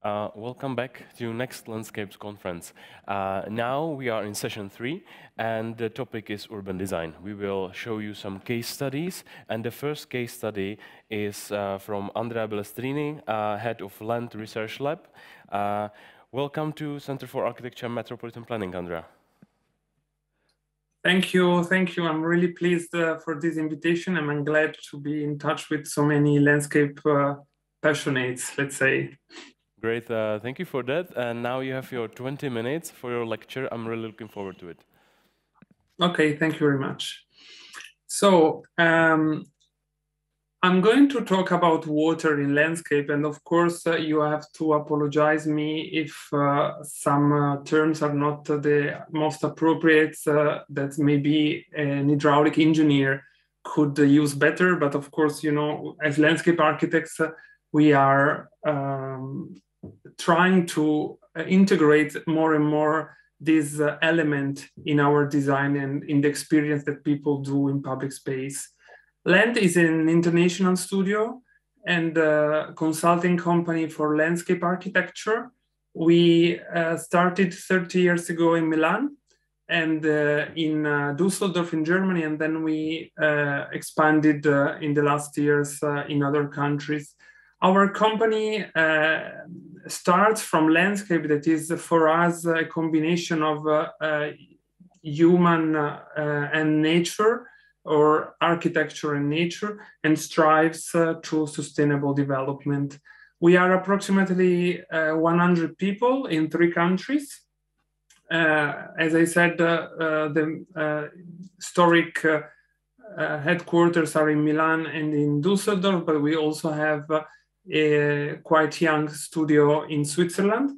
Welcome back to Next Landscapes Conference. Now we are in session 3, and the topic is urban design. We will show you some case studies, and the first case study is from Andrea Bellestrini, head of Land Research Lab. Welcome to Center for Architecture and Metropolitan Planning, Andrea. Thank you. I'm really pleased for this invitation, and I'm glad to be in touch with so many landscape passionates, let's say. Great, thank you for that. And now you have your 20 minutes for your lecture. I'm really looking forward to it. Okay, thank you very much. So I'm going to talk about water in landscape, and of course you have to apologize me if some terms are not the most appropriate that maybe an hydraulic engineer could use better. But of course, you know, as landscape architects, we are trying to integrate more and more this element in our design and in the experience that people do in public space. Land is an international studio and a consulting company for landscape architecture. We started 30 years ago in Milan and in Düsseldorf in Germany, and then we expanded in the last years in other countries. Our company starts from landscape that is for us a combination of human and nature, or architecture and nature, and strives to sustainable development. We are approximately 100 people in 3 countries. As I said, the historic headquarters are in Milan and in Düsseldorf, but we also have a quite young studio in Switzerland.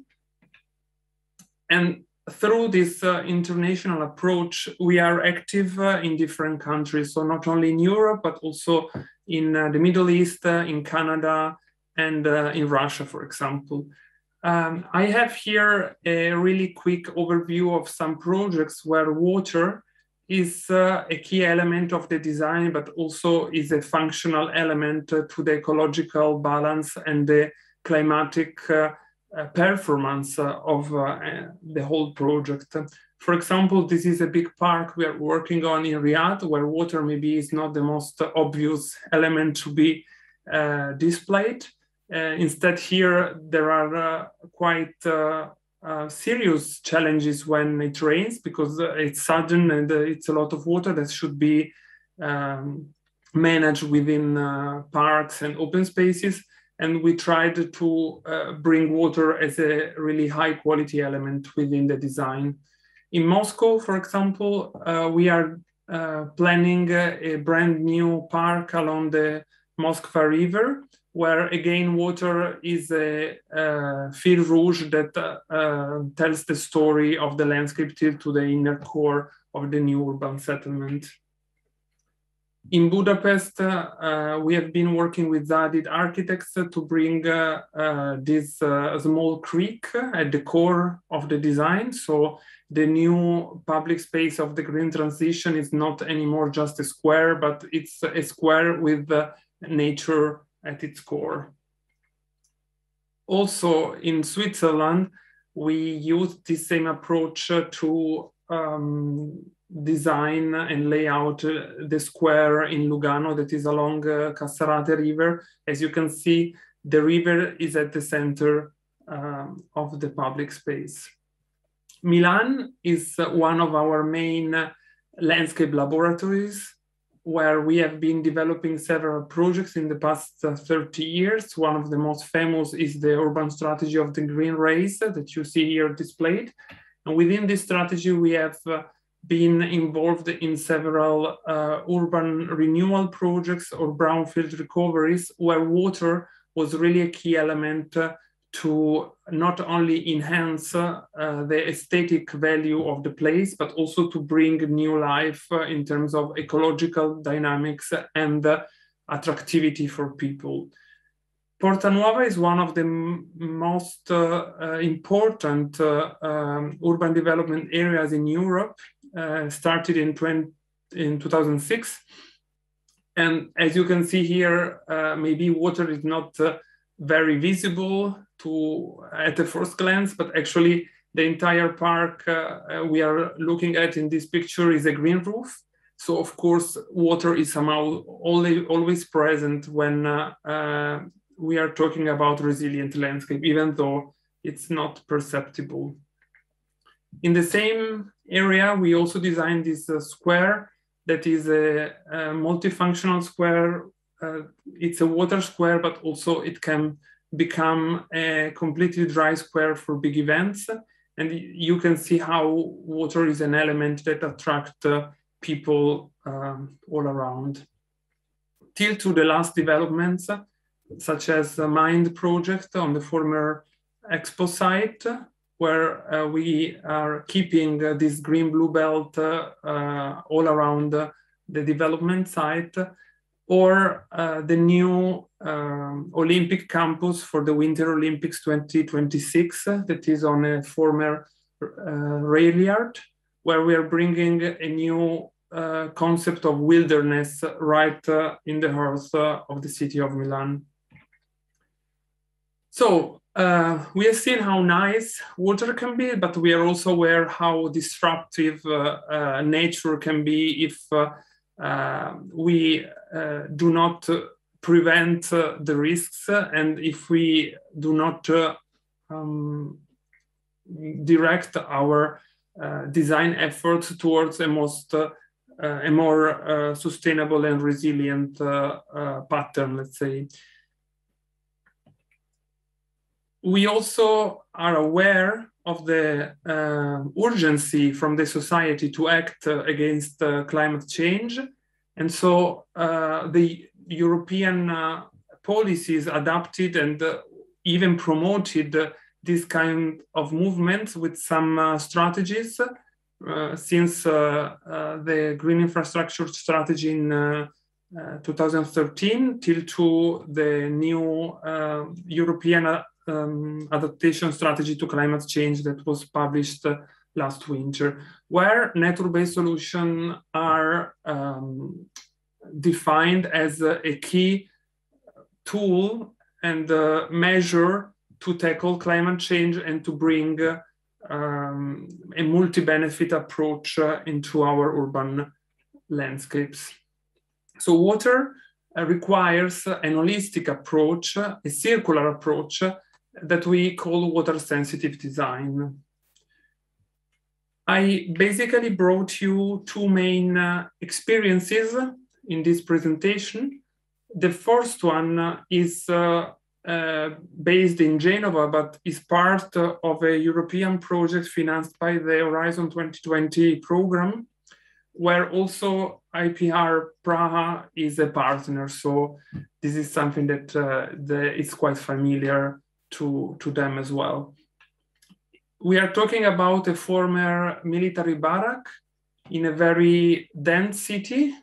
And through this international approach, we are active in different countries. So not only in Europe, but also in the Middle East, in Canada, and in Russia, for example. I have here a really quick overview of some projects where water is a key element of the design, but also is a functional element to the ecological balance and the climatic performance of the whole project. For example, this is a big park we are working on in Riyadh, where water maybe is not the most obvious element to be displayed. Instead, here there are quite serious challenges when it rains, because it's sudden and it's a lot of water that should be managed within parks and open spaces. And we tried to bring water as a really high quality element within the design. In Moscow, for example, we are planning a brand new park along the Moskva River, where again, water is a fil rouge that tells the story of the landscape till to the inner core of the new urban settlement. In Budapest, we have been working with Zadid architects to bring this small creek at the core of the design. So the new public space of the green transition is not anymore just a square, but it's a square with nature at its core. Also in Switzerland, we used the same approach to design and lay out the square in Lugano that is along Cassarate River. As you can see, the river is at the center of the public space. Milan is one of our main landscape laboratories, where we have been developing several projects in the past 30 years. One of the most famous is the urban strategy of the green race that you see here displayed. And within this strategy, we have been involved in several urban renewal projects or brownfield recoveries, where water was really a key element to not only enhance the aesthetic value of the place, but also to bring new life in terms of ecological dynamics and attractivity for people. Porta Nuova is one of the most important urban development areas in Europe, started in 2006. And as you can see here, maybe water is not very visible at the first glance, but actually the entire park we are looking at in this picture is a green roof. So of course, water is somehow always present when we are talking about resilient landscape, even though it's not perceptible. In the same area, we also designed this square that is a multifunctional square. It's a water square, but also it can become a completely dry square for big events. And you can see how water is an element that attracts people all around. Till to the last developments, such as the Mind project on the former Expo site, where we are keeping this green-blue belt all around the development site, or the new Olympic campus for the Winter Olympics 2026 that is on a former rail yard, where we are bringing a new concept of wilderness right in the heart of the city of Milan. So we have seen how nice water can be, but we are also aware how disruptive nature can be if we do not prevent the risks, and if we do not direct our design efforts towards a more sustainable and resilient pattern, let's say. We also are aware of the urgency from the society to act against climate change. And so the European policies adapted and even promoted this kind of movement with some strategies since the Green Infrastructure Strategy in 2013 till to the new European adaptation strategy to climate change that was published last winter, where nature-based solutions are defined as a key tool and measure to tackle climate change and to bring a multi-benefit approach into our urban landscapes. So water requires an holistic approach, a circular approach that we call water-sensitive design. I basically brought you two main experiences in this presentation. The first one is based in Genova, but is part of a European project financed by the Horizon 2020 program, where also IPR Praha is a partner. So this is something that is quite familiar to them as well. We are talking about a former military barrack in a very dense city.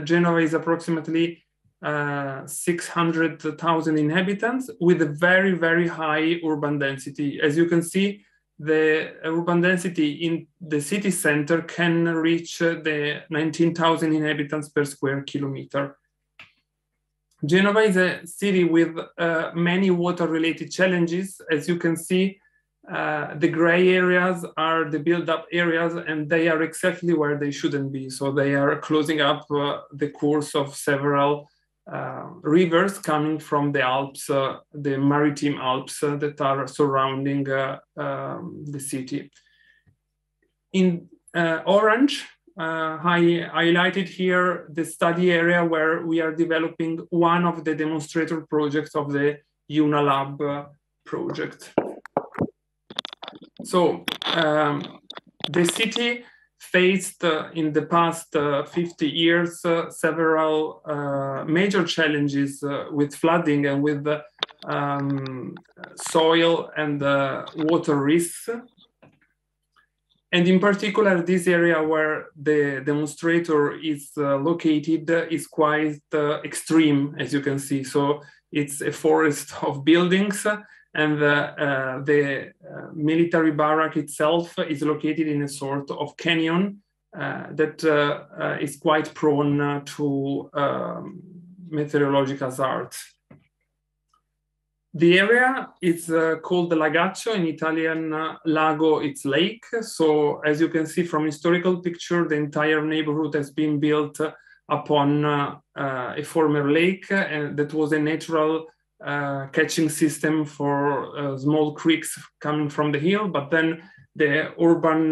Genova is approximately 600,000 inhabitants with a very, very high urban density. As you can see, the urban density in the city center can reach the 19,000 inhabitants per square kilometer. Genova is a city with many water-related challenges. As you can see, the gray areas are the build-up areas, and they are exactly where they shouldn't be. So they are closing up the course of several rivers coming from the Alps, the maritime Alps that are surrounding the city. In orange, I highlighted here the study area where we are developing one of the demonstrator projects of the UNALAB project. So the city faced in the past 50 years several major challenges with flooding and with soil and water risks. And in particular, this area where the demonstrator is located is quite extreme, as you can see. So it's a forest of buildings, and the military barrack itself is located in a sort of canyon that is quite prone to meteorological hazards. The area is called the Lagaccio, in Italian lago, it's lake. So as you can see from historical picture, the entire neighborhood has been built upon a former lake, and that was a natural catching system for small creeks coming from the hill. But then the urban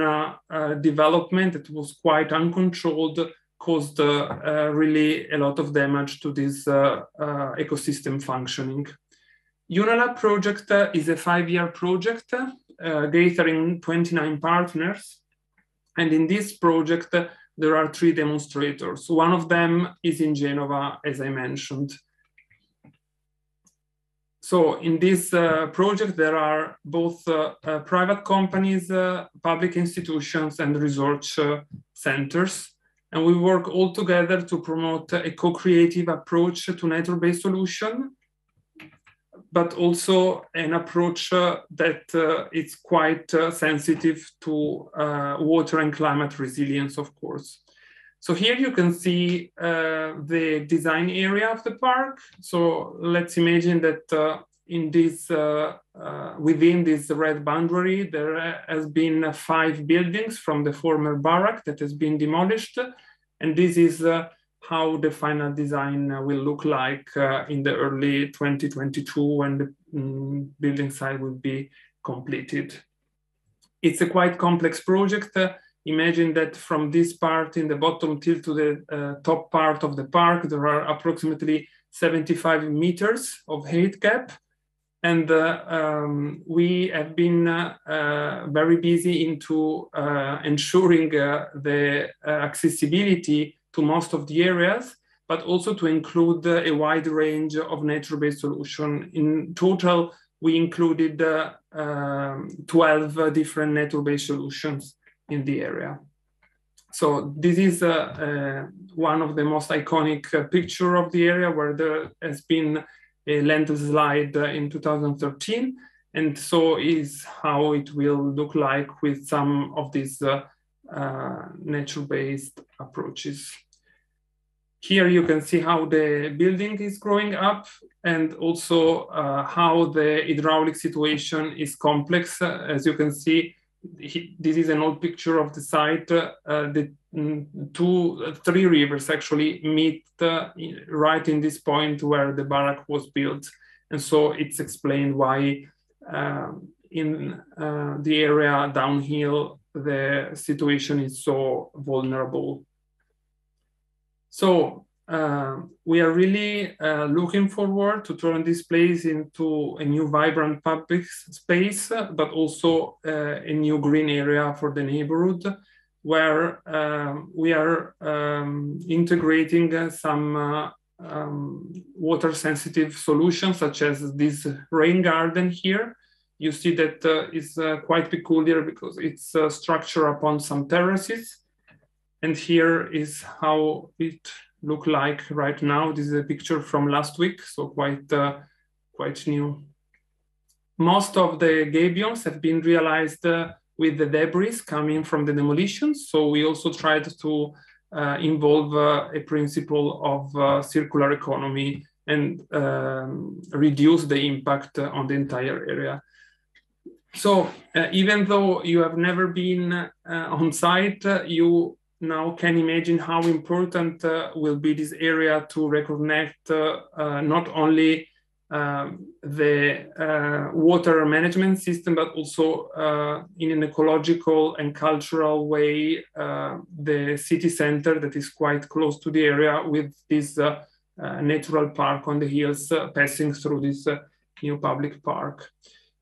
development that was quite uncontrolled caused really a lot of damage to this ecosystem functioning. UNALAB project is a 5-year project gathering 29 partners. And in this project, there are 3 demonstrators. One of them is in Genova, as I mentioned. So in this project, there are both private companies, public institutions, and research centers. And we work all together to promote a co-creative approach to nature-based solution, but also an approach that is quite sensitive to water and climate resilience, of course. So here you can see the design area of the park. So let's imagine that in this, within this red boundary, there has been 5 buildings from the former barrack that has been demolished. And this is how the final design will look like in the early 2022 when the building site will be completed. It's a quite complex project. Imagine that from this part in the bottom till to the top part of the park, there are approximately 75 meters of height gap. And we have been very busy into ensuring the accessibility to most of the areas, but also to include a wide range of nature-based solutions. In total, we included 12 different nature-based solutions in the area. So this is one of the most iconic picture of the area, where there has been a landslide in 2013. And so is how it will look like with some of these nature-based approaches. Here you can see how the building is growing up, and also how the hydraulic situation is complex. As you can see, this is an old picture of the site. The 3 rivers actually meet right in this point where the barrack was built. And so it's explained why in the area downhill, the situation is so vulnerable. So we are really looking forward to turn this place into a new vibrant public space, but also a new green area for the neighborhood, where we are integrating some water-sensitive solutions, such as this rain garden here. You see that is quite peculiar because it's structured upon some terraces. And here is how it looks like right now. This is a picture from last week, so quite new. Most of the gabions have been realized with the debris coming from the demolitions. So we also tried to involve a principle of circular economy and reduce the impact on the entire area. So even though you have never been on site, you now can imagine how important will be this area to reconnect not only the water management system, but also in an ecological and cultural way, the city center that is quite close to the area, with this natural park on the hills passing through this new public park.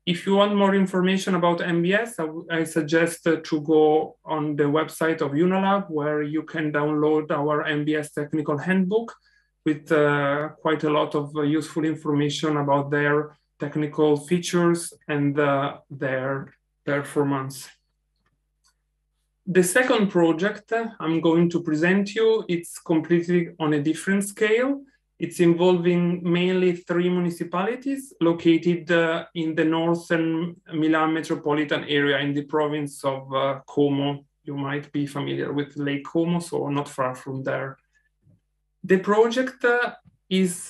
If you want more information about MBS, I suggest to go on the website of UNALAB, where you can download our MBS technical handbook with quite a lot of useful information about their technical features and their performance. The second project I'm going to present you, it's completely on a different scale. It's involving mainly 3 municipalities located in the northern Milan metropolitan area in the province of Como. You might be familiar with Lake Como, so not far from there. The project is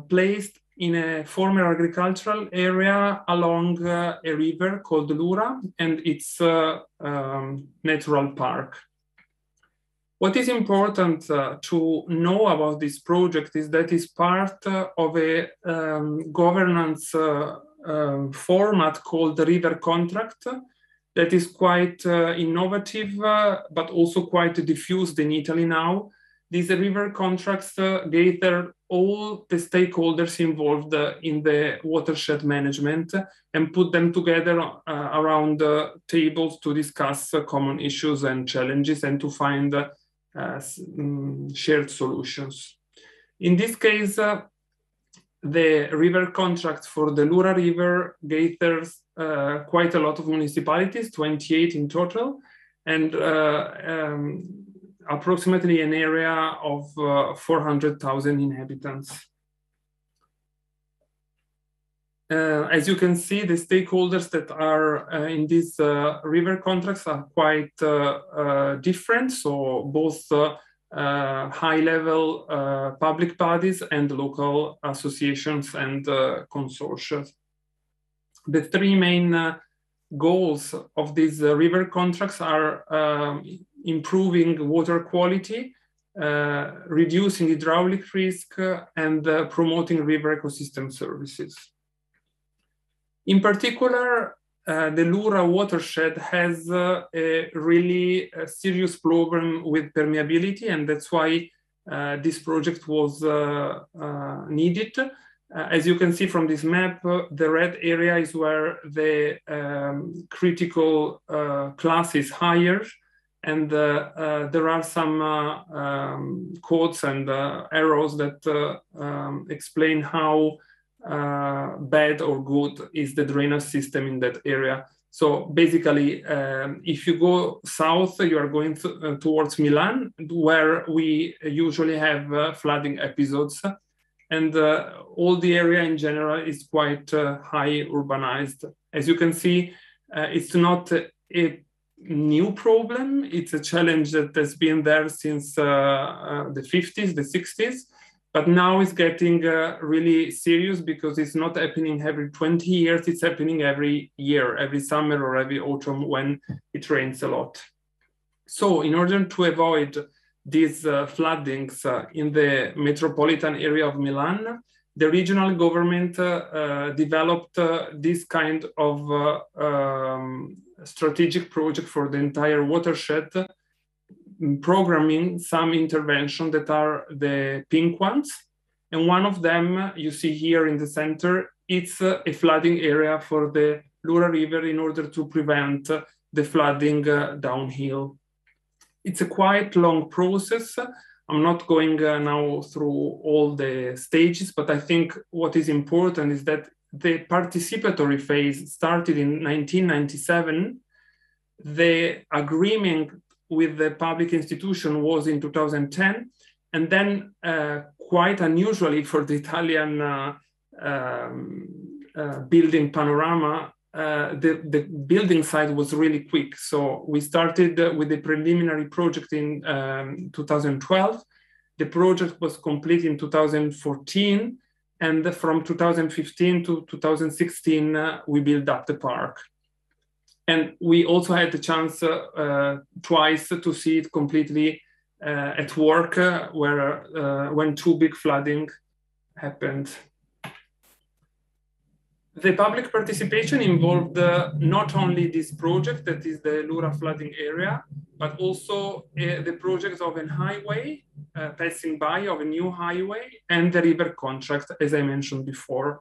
placed in a former agricultural area along a river called Lura and its natural park. What is important to know about this project is that it's part of a governance format called the river contract that is quite innovative, but also quite diffused in Italy now. These river contracts gather all the stakeholders involved in the watershed management and put them together around tables to discuss common issues and challenges and to find shared solutions. In this case, the river contract for the Lura River gathers quite a lot of municipalities, 28 in total, and approximately an area of 400,000 inhabitants. As you can see, the stakeholders that are in these river contracts are quite different. So both high-level public bodies and local associations and consortia. The three main goals of these river contracts are improving water quality, reducing hydraulic risk, and promoting river ecosystem services. In particular, the Lura watershed has a really serious problem with permeability, and that's why this project was needed. As you can see from this map, the red area is where the critical class is higher, and there are some quotes and arrows that explain how bad or good is the drainage system in that area. So basically, if you go south, you are going towards Milan, where we usually have flooding episodes. And all the area in general is quite high urbanized. As you can see, it's not a new problem. It's a challenge that has been there since the 50s, the 60s. But now it's getting really serious because it's not happening every 20 years. It's happening every year, every summer or every autumn when it rains a lot. So in order to avoid these floodings in the metropolitan area of Milan, the regional government developed this kind of strategic project for the entire watershed, programming some interventions that are the pink ones. And one of them you see here in the center, it's a flooding area for the Lura River in order to prevent the flooding downhill. It's a quite long process. I'm not going now through all the stages, but I think what is important is that the participatory phase started in 1997. The agreement with the public institution was in 2010. And then quite unusually for the Italian building panorama, the building side was really quick. So we started with the preliminary project in 2012. The project was complete in 2014. And from 2015 to 2016, we built up the park. And we also had the chance twice to see it completely at work, when two big flooding happened. The public participation involved not only this project, that is the Lura flooding area, but also the project of a highway passing by, of a new highway, and the river contract, as I mentioned before.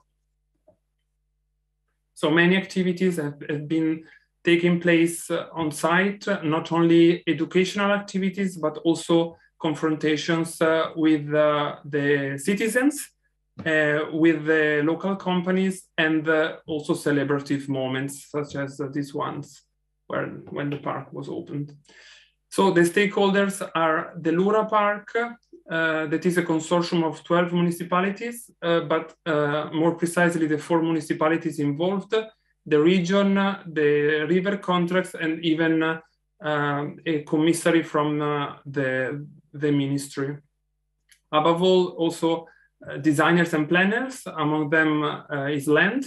So many activities have been taking place on site, not only educational activities, but also confrontations with the citizens, with the local companies, and also celebrative moments such as these ones when the park was opened. So the stakeholders are the Lura Park, that is a consortium of 12 municipalities, but more precisely the 4 municipalities involved, the region, the river contracts, and even a commissary from the ministry. Above all, also designers and planners. Among them is Land,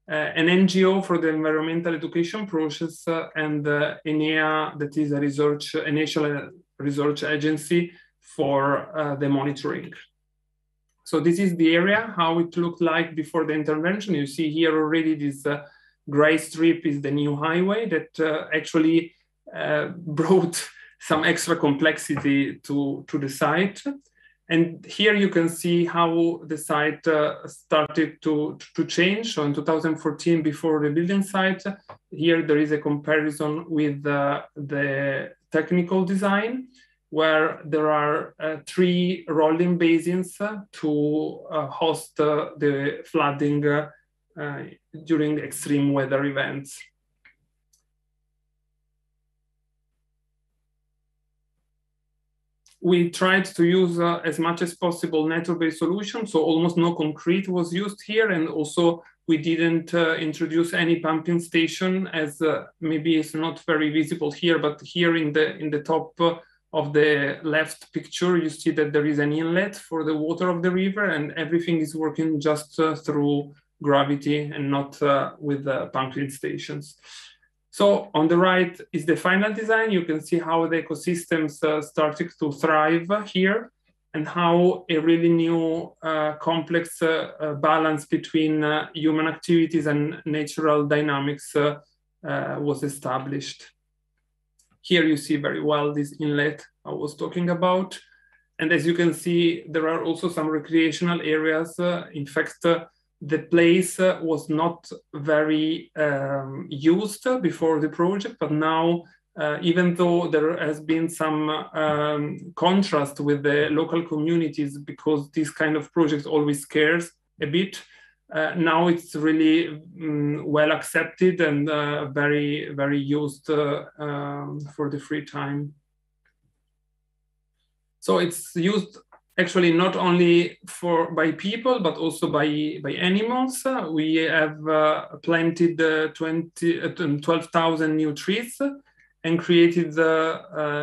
an NGO for the environmental education process, and ENEA, that is a national research agency for the monitoring. So this is the area, how it looked like before the intervention. You see here already this gray strip is the new highway that actually brought some extra complexity to the site. And here you can see how the site started to change. So in 2014, before the building site, here there is a comparison with the technical design, where there are 3 rolling basins to host the flooding during extreme weather events. We tried to use as much as possible nature-based solutions, so almost no concrete was used here, and also we didn't introduce any pumping station, as maybe it's not very visible here, but here in the top of the left picture, you see that there is an inlet for the water of the river, and everything is working just through gravity and not with pumping stations. So on the right is the final design. You can see how the ecosystems started to thrive here, and how a really new complex balance between human activities and natural dynamics was established. Here you see very well this inlet I was talking about. And as you can see, there are also some recreational areas. In fact, the place was not very used before the project, but now, even though there has been some contrast with the local communities, because this kind of project always scares a bit, now it's really well accepted and very, very used for the free time. So it's used actually not only by people, but also by animals. We have planted 12,000 new trees and created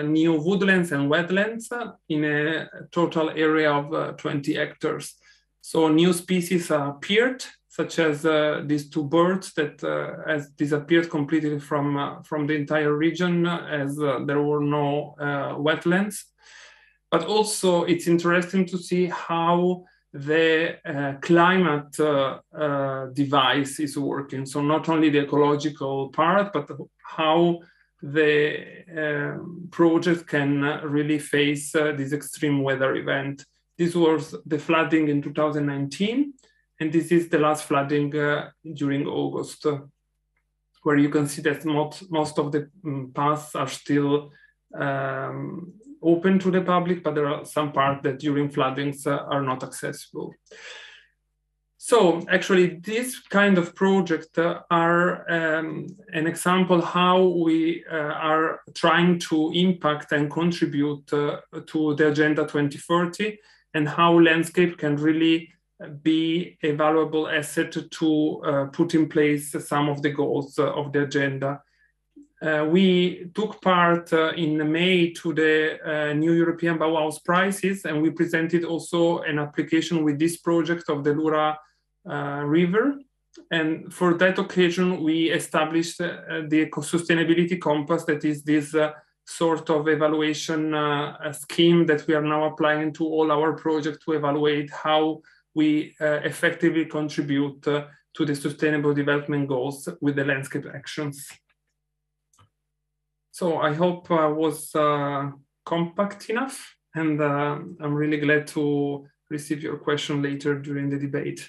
new woodlands and wetlands in a total area of 20 hectares. So new species appeared, such as these 2 birds that has disappeared completely from the entire region, as there were no wetlands. But also it's interesting to see how the climate device is working. So not only the ecological part, but how the project can really face this extreme weather event. This was the flooding in 2019, and this is the last flooding during August, where you can see that most of the paths are still open to the public, but there are some parts that during floodings are not accessible. So actually, this kind of projects are an example how we are trying to impact and contribute to the Agenda 2030, and how landscape can really be a valuable asset to put in place some of the goals of the agenda. We took part in May to the new European Bauhaus prizes, and we presented also an application with this project of the Lura River. And for that occasion, we established the sustainability compass, that is this sort of evaluation scheme that we are now applying to all our projects to evaluate how we effectively contribute to the Sustainable Development Goals with the landscape actions. So I hope I was compact enough, and I'm really glad to receive your question later during the debate.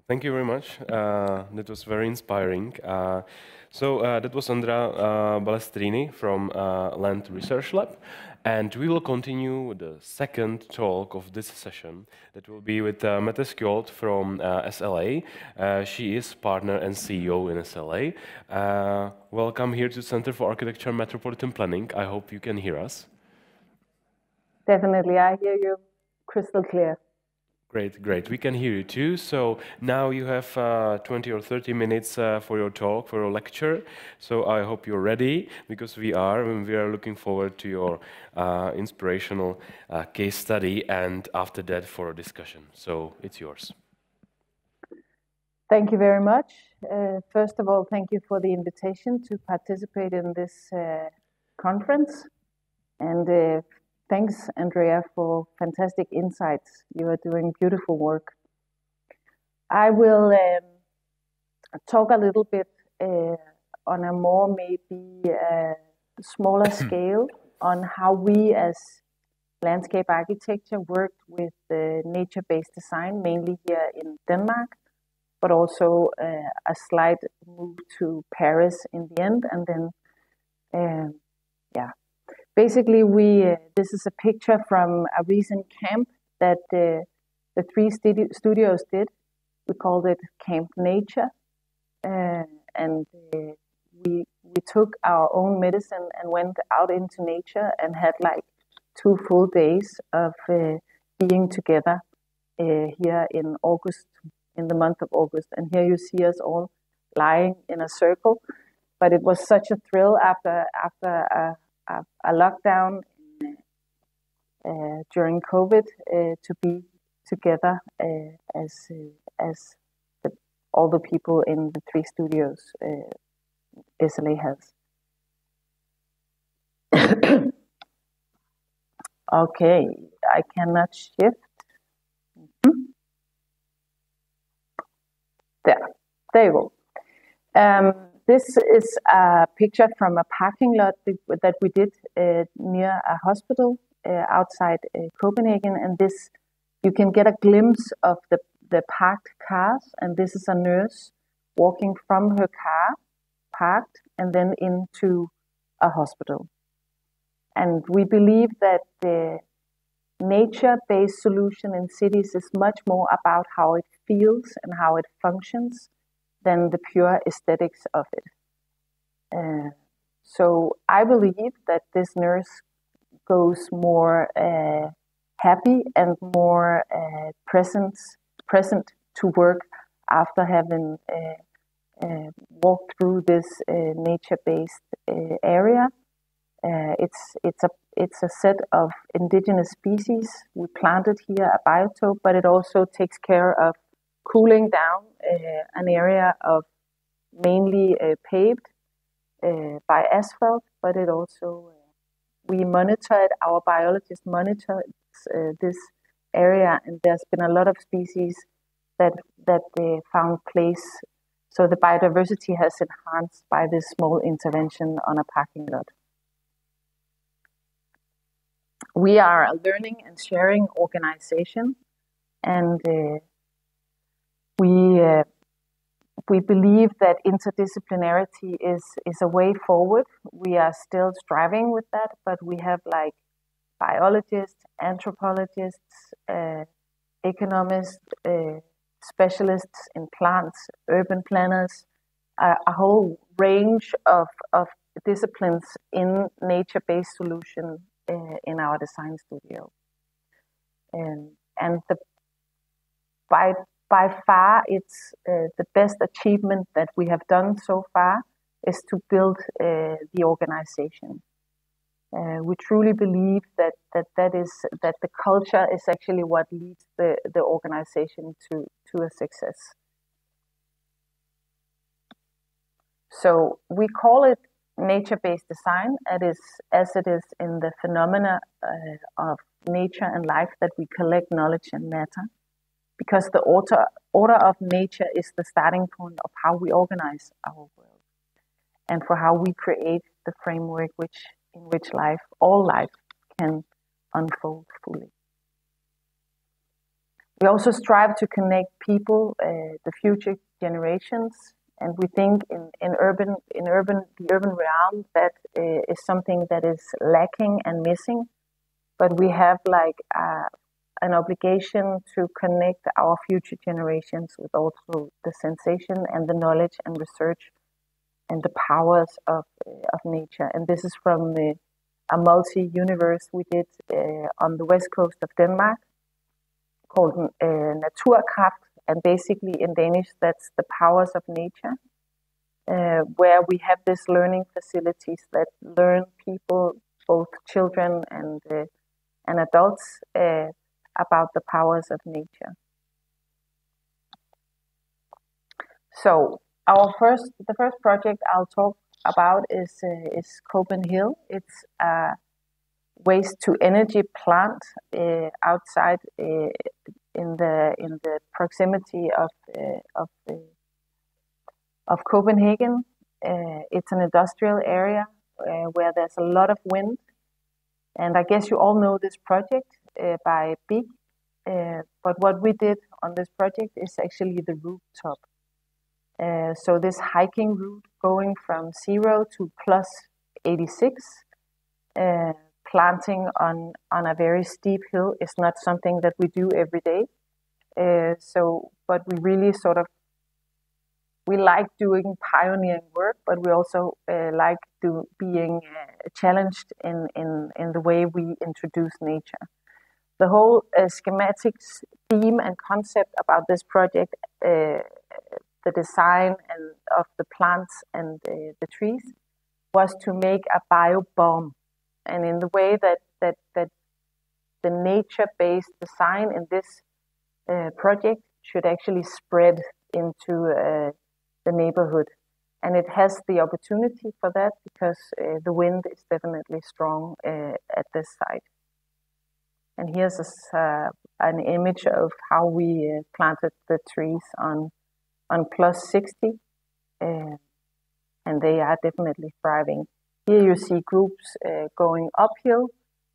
Thank you very much. That was very inspiring. So that was Andrea Balestrini from Land Research Lab. And we will continue with the second talk of this session. That will be with Mette Skjold from SLA. She is partner and CEO in SLA. Welcome here to Center for Architecture and Metropolitan Planning. I hope you can hear us. Definitely, I hear you crystal clear. Great, great. We can hear you too. So now you have 20 or 30 minutes for your talk, for your lecture. So I hope you're ready, because we are, and we are looking forward to your inspirational case study, and after that for a discussion. So it's yours. Thank you very much. First of all, thank you for the invitation to participate in this conference. And thanks, Andrea, for fantastic insights. You are doing beautiful work. I will talk a little bit on a more maybe smaller scale on how we as landscape architecture worked with nature-based design, mainly here in Denmark, but also a slight move to Paris in the end. And then, yeah. Basically, this is a picture from a recent camp that the three studios did. We called it Camp Nature, and we took our own medicine and went out into nature and had like 2 full days of being together here in August, in the month of August. And here you see us all lying in a circle. But it was such a thrill after a lockdown during COVID to be together as all the people in the 3 studios SLA has. Okay, I cannot shift. There you go. This is a picture from a parking lot that we did near a hospital outside Copenhagen, and this you can get a glimpse of the parked cars, and this is a nurse walking from her car, parked, and then into a hospital. And we believe that the nature-based solution in cities is much more about how it feels and how it functions than the pure aesthetics of it. So I believe that this nurse goes more happy and more present to work after having walked through this nature-based area. It's a set of indigenous species. We planted here a biotope, but it also takes care of cooling down an area of mainly paved by asphalt, but it also, we monitored, our biologists monitored this area, and there's been a lot of species that found place. So the biodiversity has enhanced by this small intervention on a parking lot. We are a learning and sharing organization, and we believe that interdisciplinarity is a way forward. We are still striving with that, but we have like biologists, anthropologists, economists, specialists in plants, urban planners, a whole range of disciplines in nature-based solution in our design studio. And by far, it's the best achievement that we have done so far is to build the organization. We truly believe that the culture is actually what leads the organization to a success. So we call it nature-based design, as it is in the phenomena of nature and life that we collect knowledge and matter, because the order of nature is the starting point of how we organize our world and for how we create the framework in which all life can unfold fully. We also strive to connect people, the future generations, and we think in the urban realm that is something that is lacking and missing, but we have like an obligation to connect our future generations with also the sensation and the knowledge and research and the powers of nature. And this is from a multi-universe we did on the west coast of Denmark. called Naturkraft, and basically in Danish that's the powers of nature, where we have these learning facilities that learn people, both children and adults, about the powers of nature. So the first project I'll talk about is Copenhagen. It's a waste to energy plant outside in the proximity of Copenhagen. It's an industrial area where there's a lot of wind, and I guess you all know this project by Big. But what we did on this project is actually the rooftop. So this hiking route going from 0 to plus 86, planting on a very steep hill is not something that we do every day. But we really we like doing pioneering work, but we also like being challenged in the way we introduce nature. The whole schematics theme and concept about this project, the design and of the plants and the trees, was to make a biobomb, and in the way that the nature-based design in this project should actually spread into the neighborhood, and it has the opportunity for that because the wind is definitely strong at this site. And here's an image of how we planted the trees on plus 60, and they are definitely thriving. Here you see groups going uphill,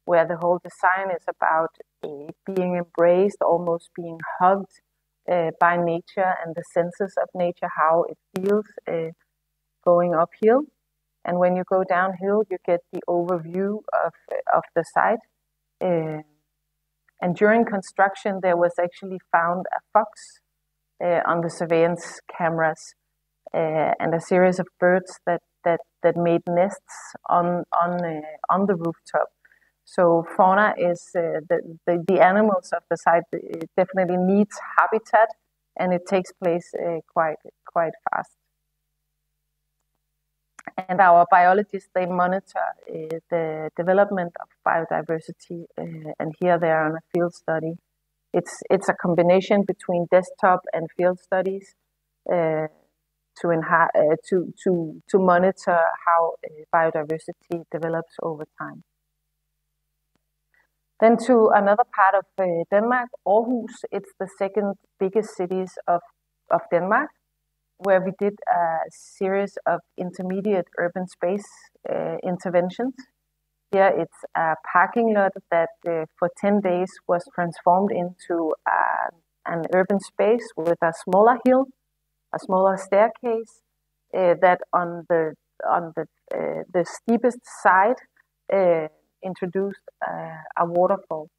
where the whole design is about being embraced, almost being hugged by nature and the senses of nature, how it feels going uphill. And when you go downhill, you get the overview of the site. And during construction, there was actually found a fox on the surveillance cameras and a series of birds that made nests on the rooftop. So fauna is the animals of the site. It definitely needs habitat, and it takes place quite fast. And our biologists, they monitor the development of biodiversity, and here they are on a field study. It's a combination between desktop and field studies to monitor how biodiversity develops over time. Then to another part of Denmark, Aarhus. It's the second biggest cities of Denmark, where we did a series of intermediate urban space interventions. Here it's a parking lot that for 10 days was transformed into an urban space with a smaller hill, a smaller staircase that on the steepest side introduced a waterfall.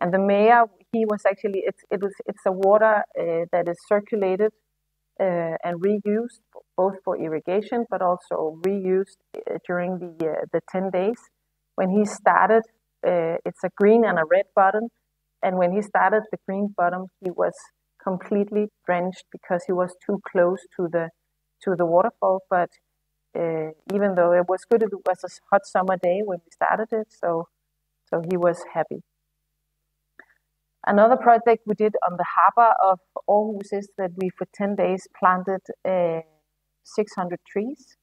And the mayor, he was actually, it's a water that is circulated and reused both for irrigation, but also reused during the 10 days. When he started, it's a green and a red button, and when he started the green bottom, he was completely drenched because he was too close to the waterfall. But even though it was good, it was a hot summer day when we started it, so he was happy. Another project we did on the harbor of Aarhus is that we for 10 days planted 600 trees.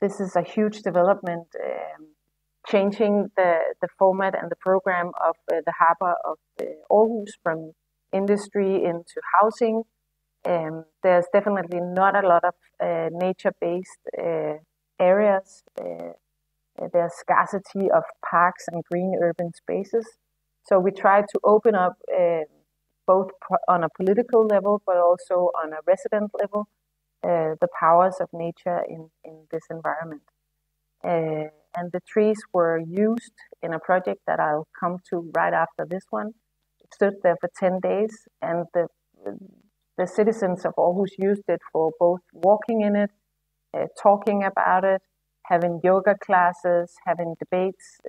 This is a huge development, changing the format and the program of the harbor of Aarhus from industry into housing. There's definitely not a lot of nature-based areas. There's scarcity of parks and green urban spaces. So we try to open up both on a political level, but also on a resident level, the powers of nature in this environment. And the trees were used in a project that I'll come to right after this one. It stood there for 10 days, and the citizens of Aarhus used it for both walking in it, talking about it, having yoga classes, having debates,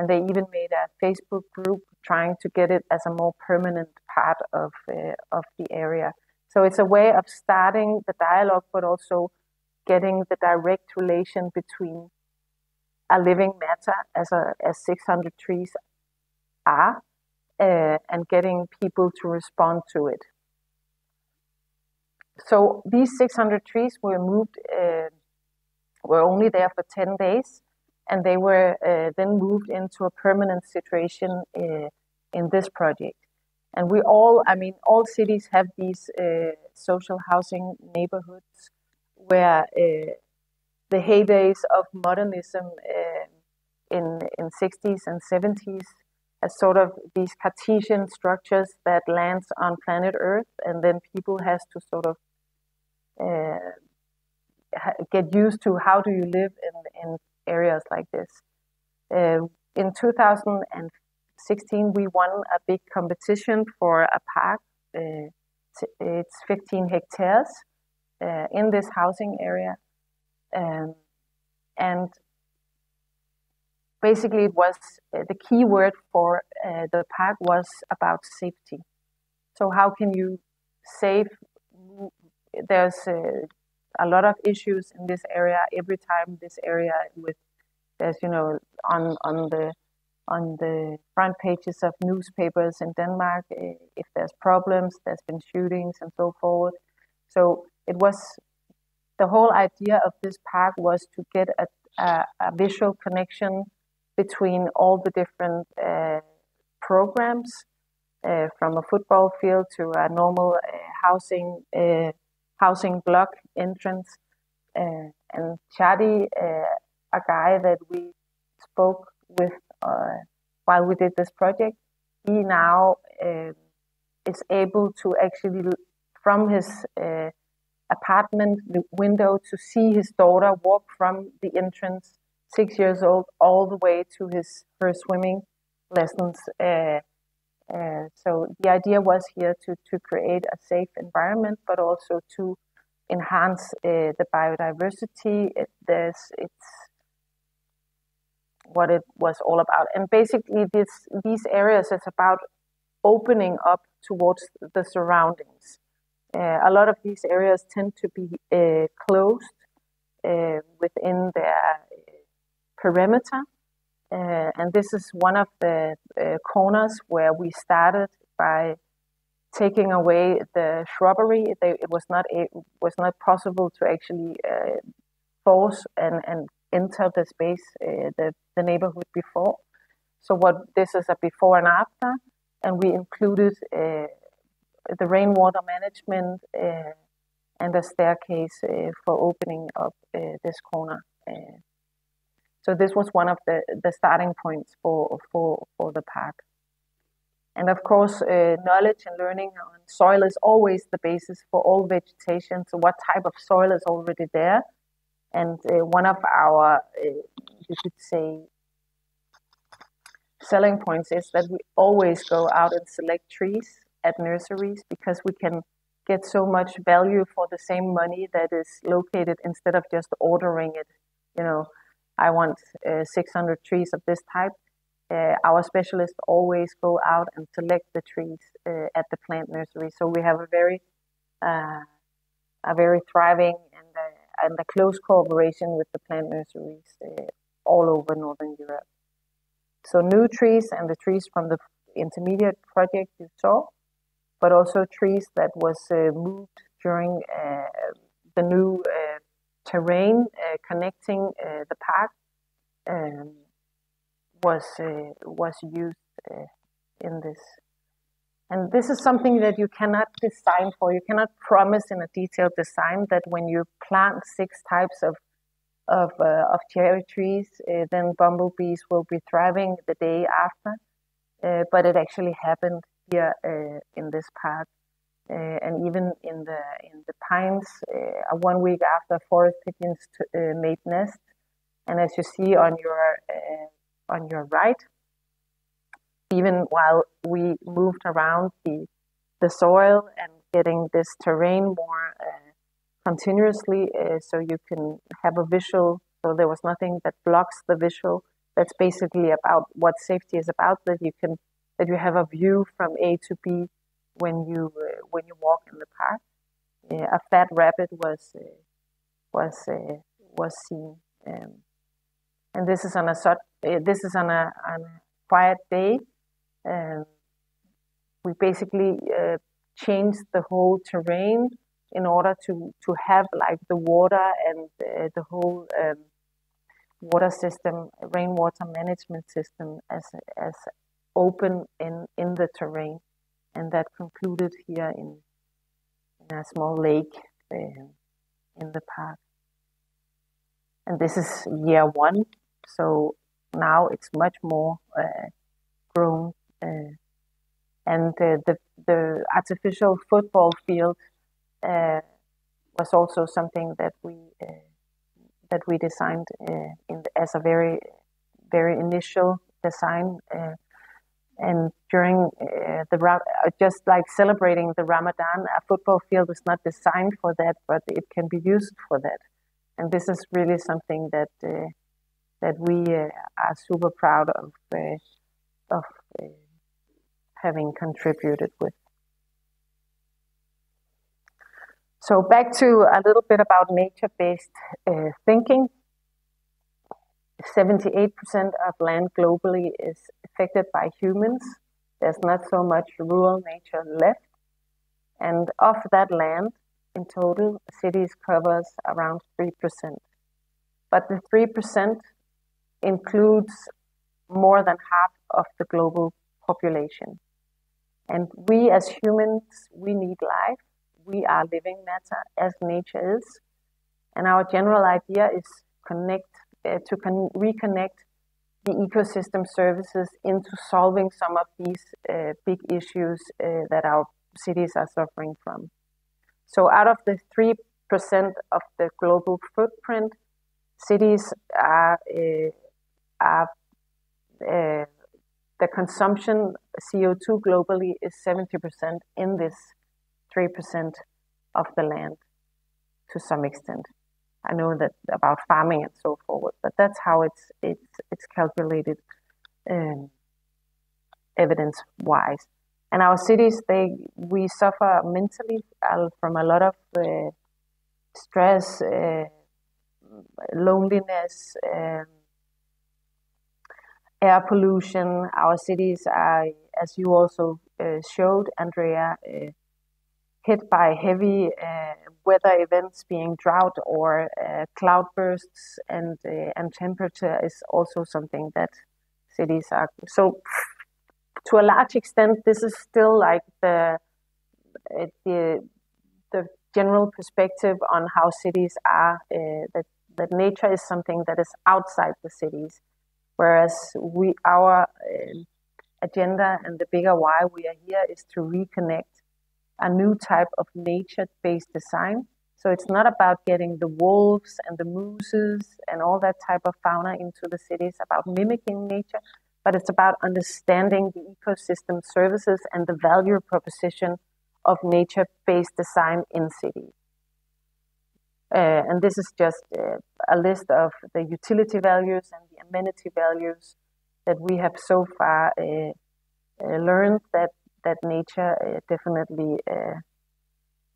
and they even made a Facebook group trying to get it as a more permanent part of the area. So it's a way of starting the dialogue, but also getting the direct relation between a living matter as 600 trees are, and getting people to respond to it. So these 600 trees were moved, were only there for 10 days, and they were then moved into a permanent situation in this project. And we all, I mean, all cities have these social housing neighborhoods where the heydays of modernism in 60s and 70s as sort of these Cartesian structures that lands on planet Earth, and then people has to sort of get used to how do you live in areas like this. In 2016, we won a big competition for a park. It's 15 hectares in this housing area. And basically it was, the key word for the park was about safety. So how can you save, there's a lot of issues in this area every time this area with, there's, you know, on the front pages of newspapers in Denmark, if there's problems, there's been shootings and so forth. So it was, the whole idea of this park was to get a visual connection between all the different programs, from a football field to a normal housing block entrance. And Chadi, a guy that we spoke with while we did this project, he now is able to actually, from his apartment window, to see his daughter walk from the entrance, 6 years old, all the way to her swimming lessons. So the idea was here to create a safe environment, but also to enhance the biodiversity. It's what it was all about. And basically these areas, it's about opening up towards the surroundings. A lot of these areas tend to be closed within their perimeter. And this is one of the corners where we started by taking away the shrubbery. It was not possible to actually force and enter the space, the neighborhood before. So this is a before and after, and we included the rainwater management and a staircase for opening up this corner. So this was one of the starting points for the park. And of course, knowledge and learning on soil is always the basis for all vegetation. So what type of soil is already there? And one of our, you could say, selling points is that we always go out and select trees at nurseries, because we can get so much value for the same money that is located, instead of just ordering it. You know, I want 600 trees of this type. Our specialists always go out and select the trees at the plant nursery. So we have a very thriving and a close cooperation with the plant nurseries all over Northern Europe. So new trees and the trees from the intermediate project you saw, but also trees that was moved during the new terrain connecting the park was used in this. And this is something that you cannot design for. You cannot promise in a detailed design that when you plant 6 types of cherry trees, then bumblebees will be thriving the day after. But it actually happened here in this park, and even in the pines. 1 week after, forest pigeons made nest, and as you see on your right, even while we moved around the soil and getting this terrain more continuously, so you can have a visual. So there was nothing that blocks the visual. That's basically about what safety is about, that you have a view from A to B when you walk in the park. A fat rabbit was seen, and this is on a quiet day. We basically changed the whole terrain in order to have like the water and the whole water system, rainwater management system as open in the terrain, and that concluded here in a small lake in the park. And this is year 1, so now it's much more grown. And the artificial football field was also something that we designed as a very initial design. And during just like celebrating the Ramadan, a football field is not designed for that, but it can be used for that. And this is really something that we are super proud of having contributed with. So back to a little bit about nature-based thinking. 78% of land globally is affected by humans. There's not so much rural nature left. And of that land, in total, cities covers around 3%. But the 3% includes more than half of the global population. And we as humans, we need life. We are living matter as nature is. And our general idea is to reconnect the ecosystem services into solving some of these big issues that our cities are suffering from. So out of the 3% of the global footprint, cities are the consumption CO2 globally is 70% in this 3% of the land to some extent. I know that about farming and so forth, but that's how it's calculated evidence-wise. And our cities, we suffer mentally from a lot of stress, loneliness, air pollution. Our cities are, as you also showed, Andrea, hit by heavy weather events, being drought or cloud bursts, and temperature is also something that cities are. So to a large extent, this is still like the general perspective on how cities are, that nature is something that is outside the cities, whereas our agenda and the bigger why we are here is to reconnect a new type of nature-based design. So it's not about getting the wolves and the mooses and all that type of fauna into the cities, about mimicking nature, but it's about understanding the ecosystem services and the value proposition of nature-based design in cities. And this is just a list of the utility values and the amenity values that we have so far learned that nature definitely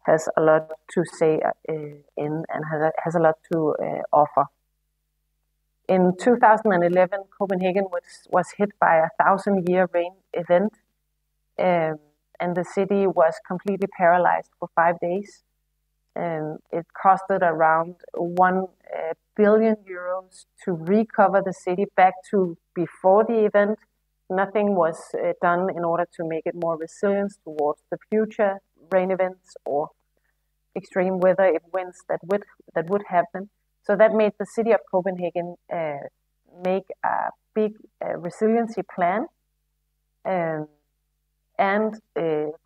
has a lot to say in and has a lot to offer. In 2011, Copenhagen was hit by a 1,000-year rain event, and the city was completely paralyzed for 5 days. It costed around 1 billion euros to recover the city back to before the event. Nothing was done in order to make it more resilient towards the future rain events or extreme weather events that would happen. So that made the city of Copenhagen make a big resiliency plan and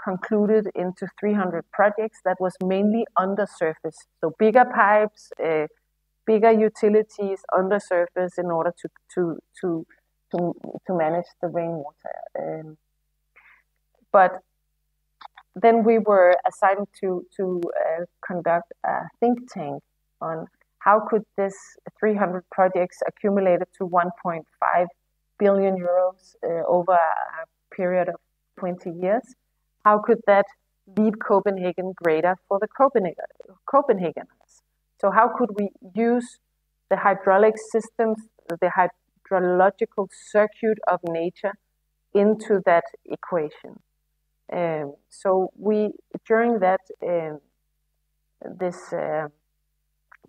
concluded into 300 projects that was mainly undersurface. So bigger pipes, bigger utilities undersurface in order to manage the rainwater. But then we were assigned to conduct a think tank on how could this 300 projects accumulated to 1.5 billion euros over a period of 20 years, how could that leave Copenhagen greater for the Copenhageners? So how could we use the hydraulic systems, the hydrological circuit of nature into that equation? So we, during that this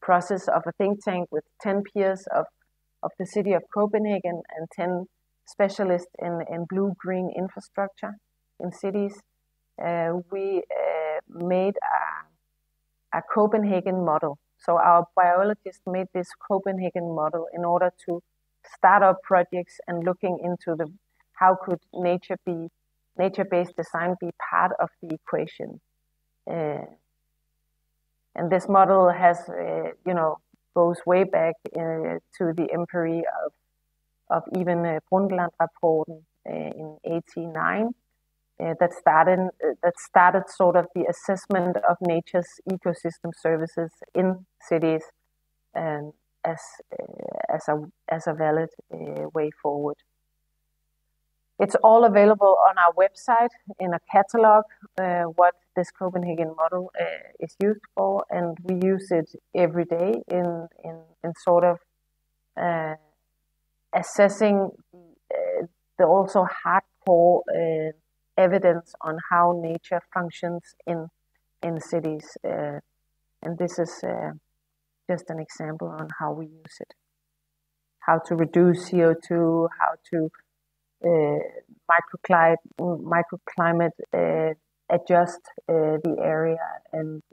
process of a think tank with 10 peers of the city of Copenhagen and 10 specialists in blue-green infrastructure in cities, we made a Copenhagen model. So our biologists made this Copenhagen model in order to start up projects and looking into how could nature-based design be part of the equation. And this model has, goes way back to the empiry of even Brundtland-rapporten in 1989 that started sort of the assessment of nature's ecosystem services in cities as a valid way forward. It's all available on our website in a catalog, what this Copenhagen model is used for, and we use it every day in sort of assessing the also hardcore evidence on how nature functions in cities. And this is just an example on how we use it. How to reduce CO2, how to microclimate adjust the area, and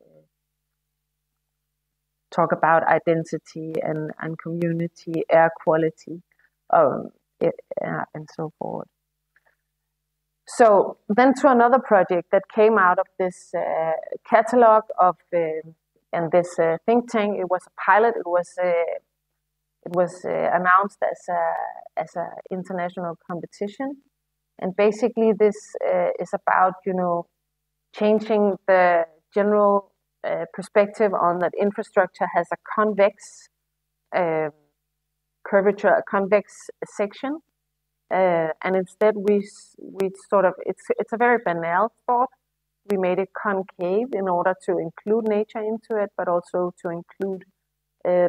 talk about identity and community, air quality, and so forth. So then to another project that came out of this catalog of and this think tank. It was a pilot. It was announced as a international competition, and basically this is about changing the general perspective on that infrastructure has a convex curvature, a convex section, and instead we sort of it's a very banal thought. We made it concave in order to include nature into it, but also to include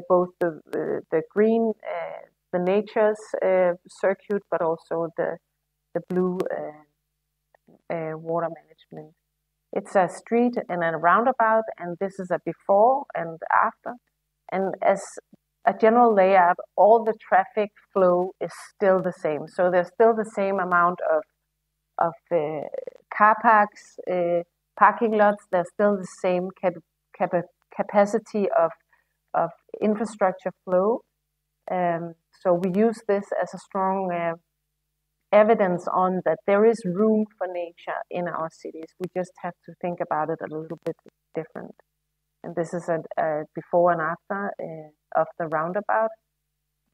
both the green, the nature's circuit, but also the blue water management. It's a street and a roundabout, and this is a before and after. And as a general layout, all the traffic flow is still the same. So there's still the same amount of car parks, parking lots. There's still the same capacity of infrastructure flow. So we use this as a strong evidence on that there is room for nature in our cities. We just have to think about it a little bit different. And this is a before and after of the roundabout.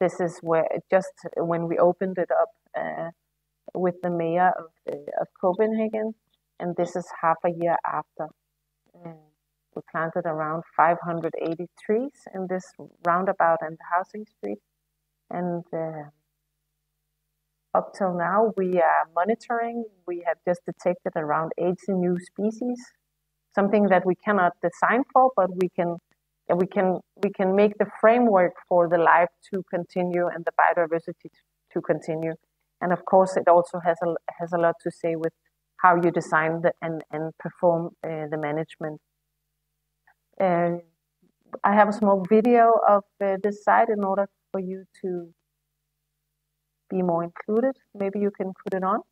This is where just when we opened it up with the mayor of Copenhagen, and this is half a year after. We planted around 580 trees in this roundabout and the housing street, and up till now we are monitoring. We have just detected around 80 new species, something that we cannot design for, but we can make the framework for the life to continue and the biodiversity to continue. And of course, it also has a lot to say with how you design and perform the management. I have a small video of this site in order for you to be more included. Maybe you can put it on.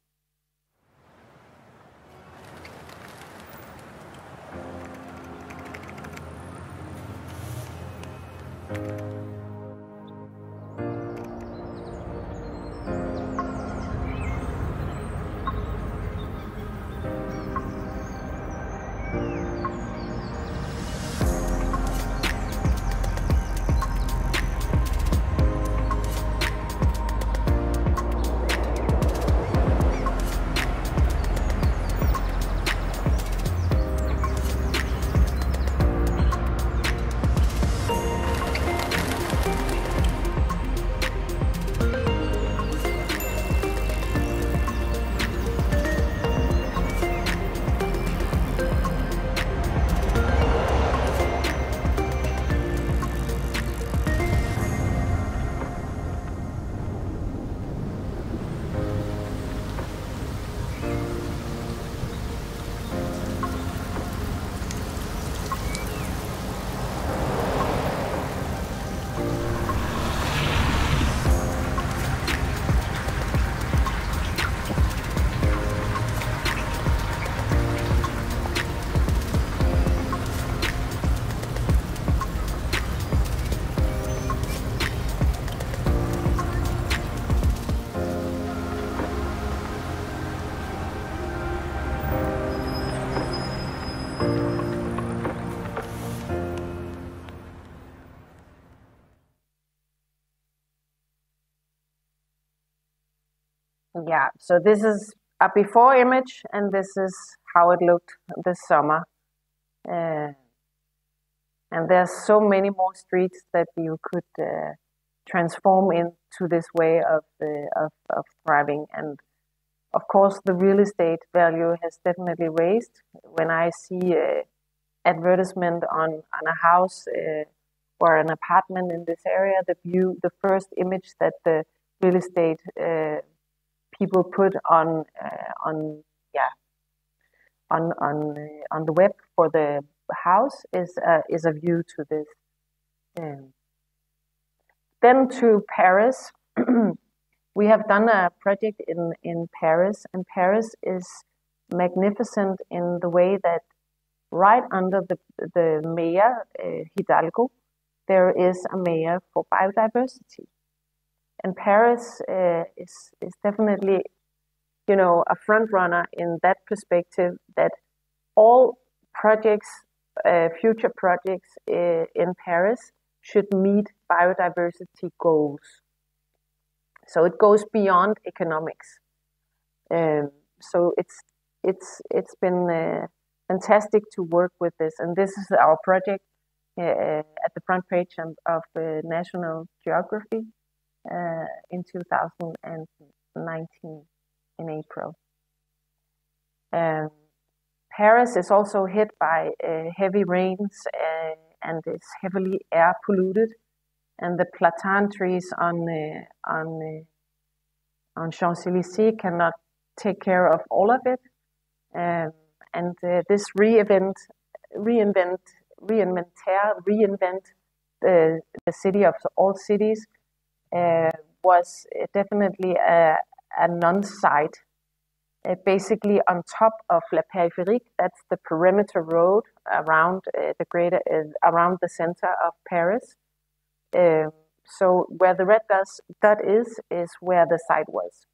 Yeah, so this is a before image, and this is how it looked this summer. And there's so many more streets that you could transform into this way of thriving. And of course, the real estate value has definitely raised. When I see advertisement on a house or an apartment in this area, the first image that the real estate people put on the web for the house is a view to this. Then to Paris. We have done a project in Paris, and Paris is magnificent in the way that right under the mayor, Hidalgo, there is a mayor for biodiversity. And Paris is definitely, a front runner in that perspective, that all projects, future projects in Paris should meet biodiversity goals. So it goes beyond economics. So it's been fantastic to work with this, and this is our project at the front page of National Geography in 2019 in April. Paris is also hit by heavy rains and is heavily air polluted. And the platane trees on Champs-Élysées cannot take care of all of it. And this reinvent the city of all cities was definitely a non-site. Basically on top of La Périphérique, that's the perimeter road around around the center of Paris. So where the red dot is where the site was.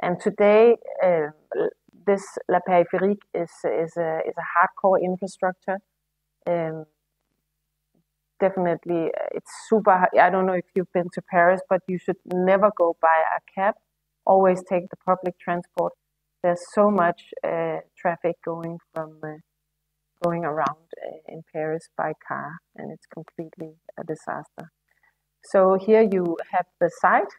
And today, this La Périphérique is a hardcore infrastructure. Definitely, it's super. I don't know if you've been to Paris, but you should never go by a cab. Always take the public transport. There's so much traffic going around in Paris by car, and it's completely a disaster. So here you have the site,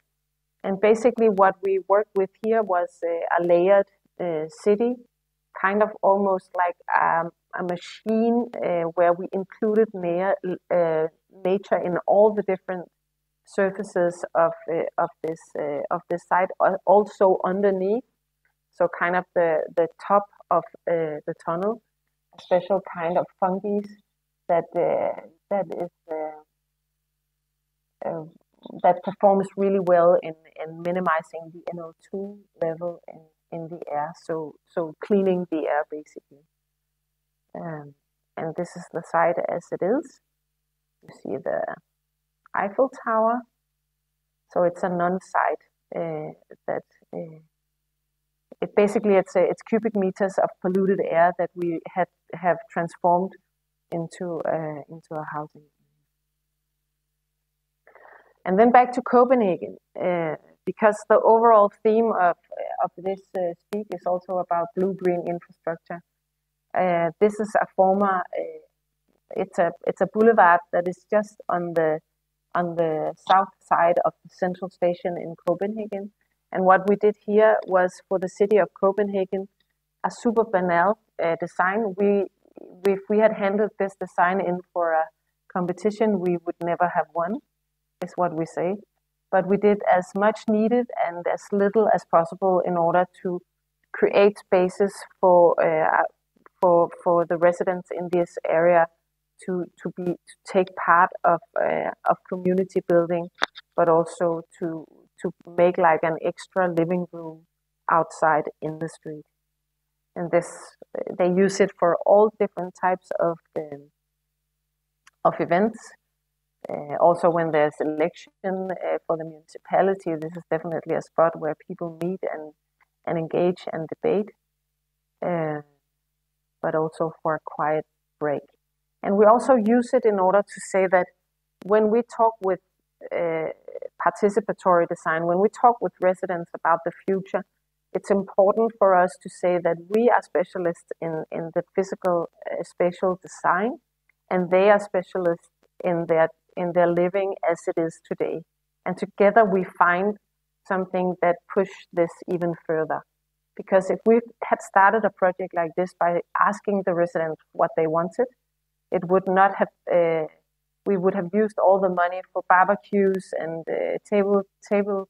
and basically what we worked with here was a layered city, kind of almost like a machine where we included nature in all the different surfaces of this site, also underneath. So kind of the top of the tunnel, a special kind of fungi that performs really well in minimizing the NO2 level in the air, so cleaning the air basically. And this is the site as it is. You see the Eiffel Tower. So it's a non-site it's cubic meters of polluted air that we have transformed into a housing. And then back to Copenhagen, because the overall theme of this speak is also about blue-green infrastructure. This is a former, it's a boulevard that is just on the south side of the central station in Copenhagen. And what we did here was, for the city of Copenhagen, a super banal design. If we had handed this design in for a competition, we would never have won, is what we say. But we did as much needed and as little as possible in order to create spaces for the residents in this area to take part of community building, but also to make like an extra living room outside in the street. And they use it for all different types of events. Also, when there's election for the municipality, this is definitely a spot where people meet and engage and debate, but also for a quiet break. And we also use it in order to say that when we talk with participatory design. When we talk with residents about the future, it's important for us to say that we are specialists in the physical spatial design, and they are specialists in their living as it is today. And together we find something that pushed this even further. Because if we had started a project like this by asking the residents what they wanted, it would not have, we would have used all the money for barbecues and table tennis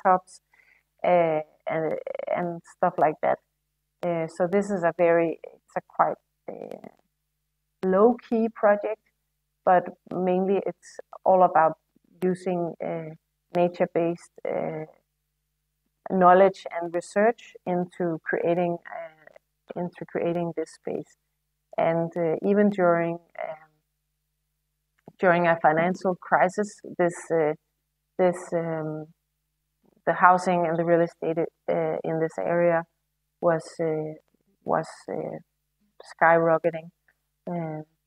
tops and stuff like that. So this is it's a quite low-key project, but mainly it's all about using nature-based knowledge and research into creating this space. And even during a financial crisis, the housing and the real estate in this area was skyrocketing.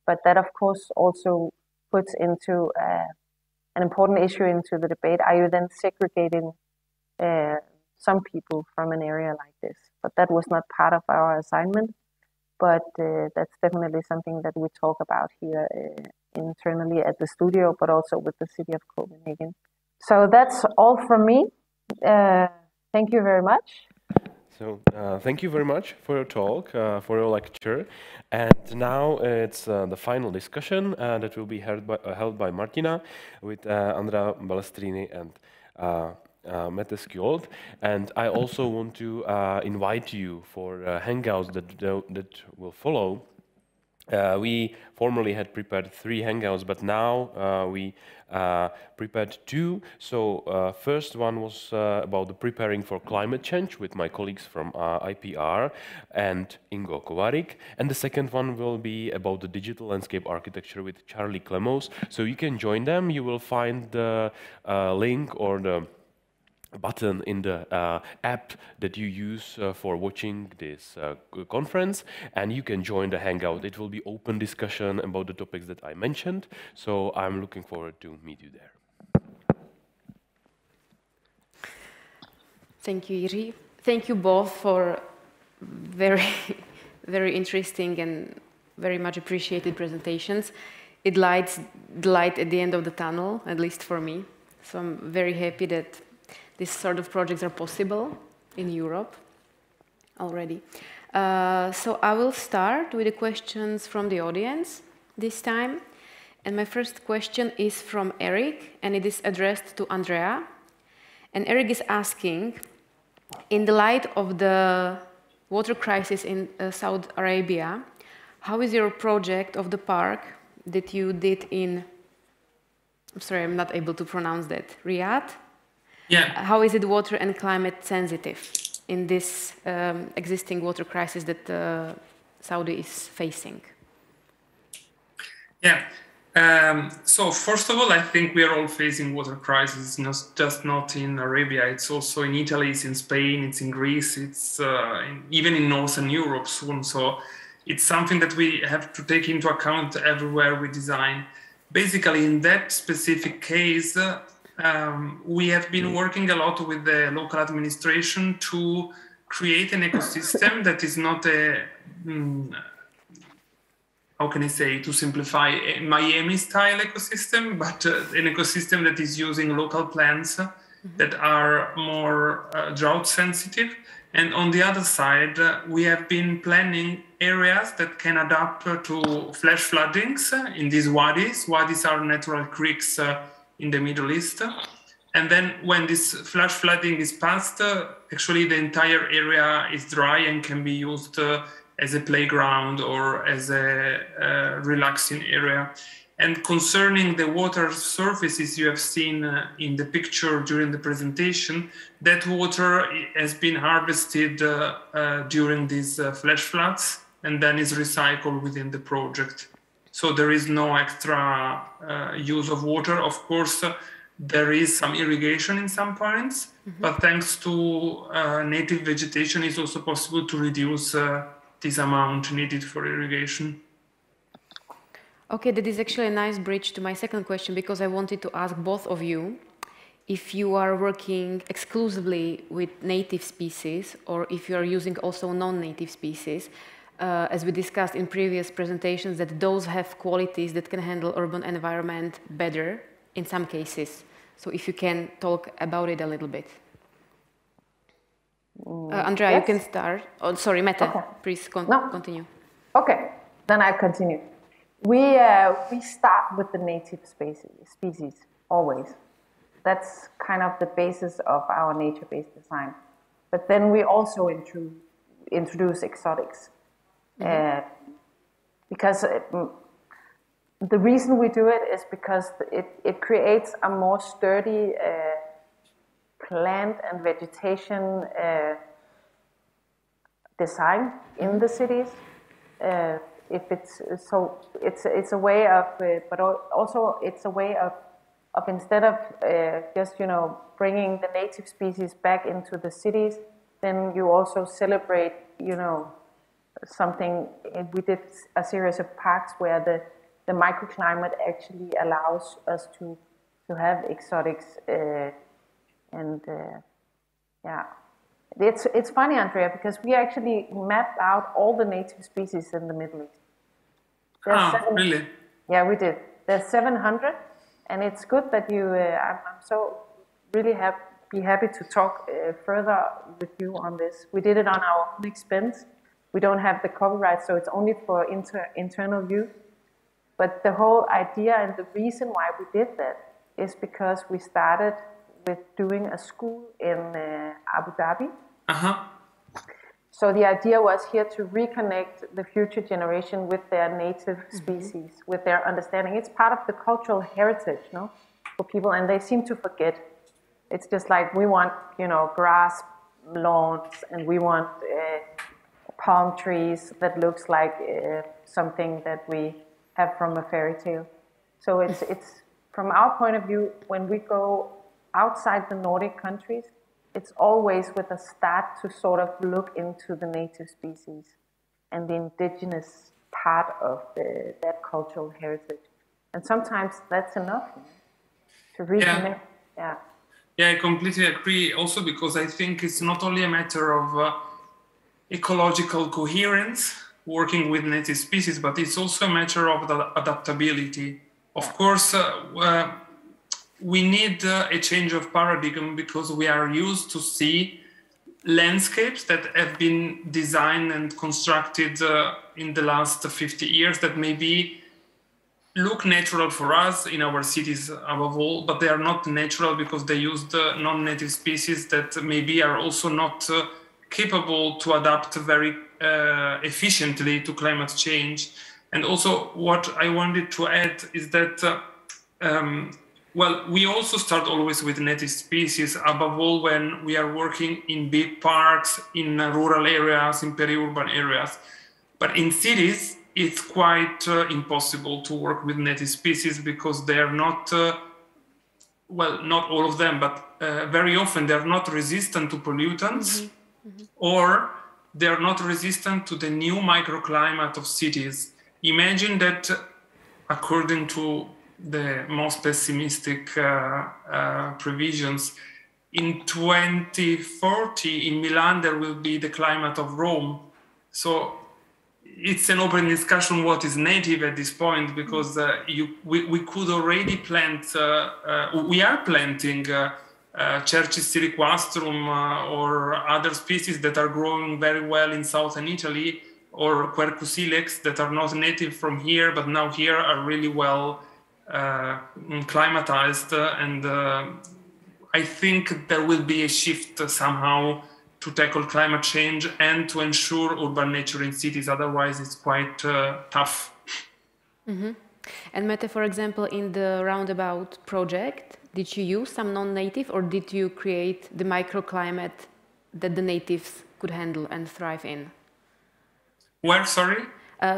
But that, of course, also puts into an important issue into the debate. Are you then segregating some people from an area like this? But that was not part of our assignment. But that's definitely something that we talk about here internally at the studio, but also with the city of Copenhagen. So that's all from me. Thank you very much. So thank you very much for your talk, for your lecture. And now it's the final discussion that will be held by Martina with Andrea Balestrini and Mette Skjold. And I also want to invite you for hangouts that will follow. We formerly had prepared 3 hangouts, but now we prepared 2. So first one was about the preparing for climate change with my colleagues from IPR and Ingo Kovarik. And the second one will be about the digital landscape architecture with Charlie Klemos. So you can join them. You will find the link or the button in the app that you use for watching this conference, and you can join the hangout. It will be open discussion about the topics that I mentioned, so I'm looking forward to meet you there. Thank you, Iri. Thank you both for very, very interesting and very much appreciated presentations. It lights the light at the end of the tunnel, at least for me. So I'm very happy that these sort of projects are possible in Europe already. So I will start with the questions from the audience this time. And my first question is from Eric, and it is addressed to Andrea. And Eric is asking, in the light of the water crisis in Saudi Arabia, how is your project of the park that you did in, I'm sorry, I'm not able to pronounce that, Riyadh? Yeah. How is it water and climate sensitive in this existing water crisis that Saudi is facing? Yeah. So first of all, I think we are all facing water crisis, not in Arabia. It's also in Italy, it's in Spain, it's in Greece, it's even in Northern Europe soon. So it's something that we have to take into account everywhere we design. Basically, in that specific case, we have been working a lot with the local administration to create an ecosystem that is not a, how can I say, to simplify, a Miami-style ecosystem, but an ecosystem that is using local plants that are more drought sensitive. And on the other side, we have been planning areas that can adapt to flash floodings in these wadis. Wadis are natural creeks in the Middle East. And then when this flash flooding is past, actually the entire area is dry and can be used as a playground or as a relaxing area. And concerning the water surfaces you have seen in the picture during the presentation, that water has been harvested during these flash floods and then is recycled within the project. So there is no extra use of water. Of course, there is some irrigation in some points, but thanks to native vegetation, it's also possible to reduce this amount needed for irrigation. Okay, that is actually a nice bridge to my second question, because I wanted to ask both of you if you are working exclusively with native species or if you are using also non-native species. As we discussed in previous presentations, that those have qualities that can handle urban environment better in some cases. So if you can talk about it a little bit. Andrea, yes. You can start. Oh, sorry, Mette, okay. Please No. continue. Okay, then I continue. We start with the native species, always. That's kind of the basis of our nature-based design. But then we also introduce exotics. Because the reason we do it is because it creates a more sturdy plant and vegetation design in the cities. If it's a way of, but also it's a way of instead of just bringing the native species back into the cities, then you also celebrate something. We did a series of parks where the microclimate actually allows us to have exotics yeah. It's funny, Andrea, because we actually mapped out all the native species in the Middle East. Really? Yeah, we did. There's 700, and it's good that you. I'm so really happy to talk further with you on this. We did it on our own expense. We don't have the copyright, so it's only for internal use. But the whole idea and the reason why we did that is because we started with doing a school in Abu Dhabi. So the idea was here to reconnect the future generation with their native species, with their understanding. It's part of the cultural heritage, for people, and they seem to forget. It's just like we want, grass lawns, and we want palm trees that looks like something that we have from a fairy tale. So it's from our point of view, when we go outside the Nordic countries, it's always with a start to sort of look into the native species and the indigenous part of that cultural heritage. And sometimes that's enough to reconnect. Yeah. Yeah, I completely agree. Also because I think it's not only a matter of ecological coherence, working with native species, but it's also a matter of the adaptability. Of course, we need a change of paradigm because we are used to see landscapes that have been designed and constructed in the last 50 years that maybe look natural for us in our cities above all, but they are not natural because they used non-native species that maybe are also not capable to adapt very efficiently to climate change. And also what I wanted to add is that well, we also start always with native species, above all when we are working in big parks, in rural areas, in peri-urban areas. But in cities, it's quite impossible to work with native species because they are not, well, not all of them, but very often they're not resistant to pollutants, or they're not resistant to the new microclimate of cities. Imagine that according to the most pessimistic previsions, in 2040 in Milan there will be the climate of Rome. So it's an open discussion what is native at this point, because we could already plant, we are planting Cercis siliquastrum or other species that are growing very well in southern Italy, or Quercus ilex that are not native from here, but now here are really well climatized, and I think there will be a shift somehow to tackle climate change and to ensure urban nature in cities. Otherwise, it's quite tough. And Mette, for example, in the roundabout project, did you use some non-native, or did you create the microclimate that the natives could handle and thrive in? Where, sorry?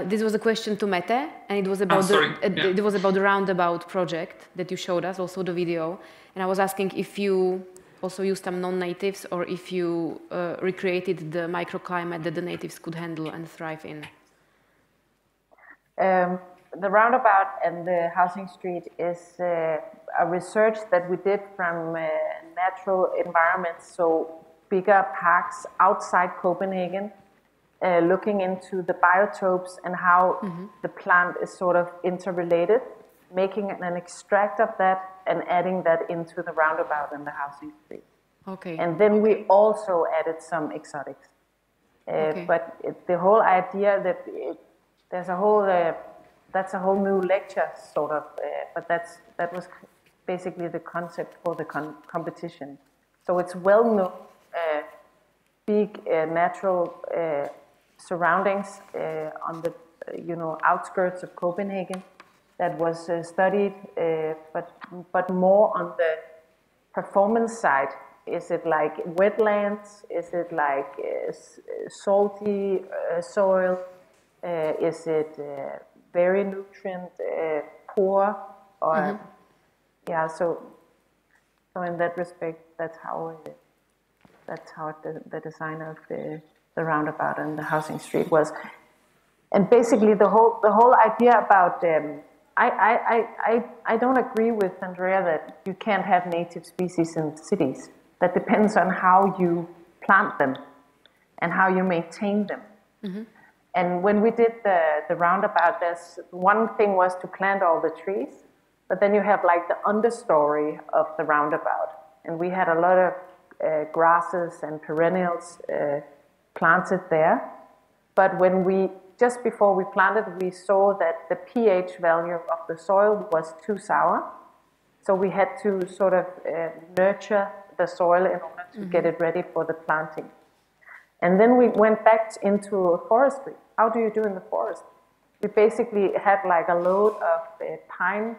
This was a question to Mette, and it was about it was about the roundabout project that you showed us, also the video. And I was asking if you also used some non-natives, or if you recreated the microclimate that the natives could handle and thrive in. the roundabout and the housing street is a research that we did from natural environments, so bigger parks outside Copenhagen, looking into the biotopes and how the plant is sort of interrelated, making an extract of that and adding that into the roundabout and the housing street. Okay. And then we also added some exotics. But the whole idea that there's a whole, that's a whole new lecture sort of, but that was basically the concept for the competition. So it's well known, big natural surroundings on the outskirts of Copenhagen that was studied, but more on the performance side. Is it like wetlands? Is it like salty soil? Is it very nutrient poor? Or yeah, so in that respect, that's how the design of the roundabout and the housing street was. And basically, the whole idea about I don't agree with Andrea that you can't have native species in cities. That depends on how you plant them and how you maintain them. And when we did the roundabout, there's one thing was to plant all the trees, but then you have like the understory of the roundabout. And we had a lot of grasses and perennials planted there. But when just before we planted, we saw that the pH value of the soil was too sour. So we had to sort of nurture the soil in order to get it ready for the planting. And then we went back into forestry. How do you do in the forest? We basically had like a load of pine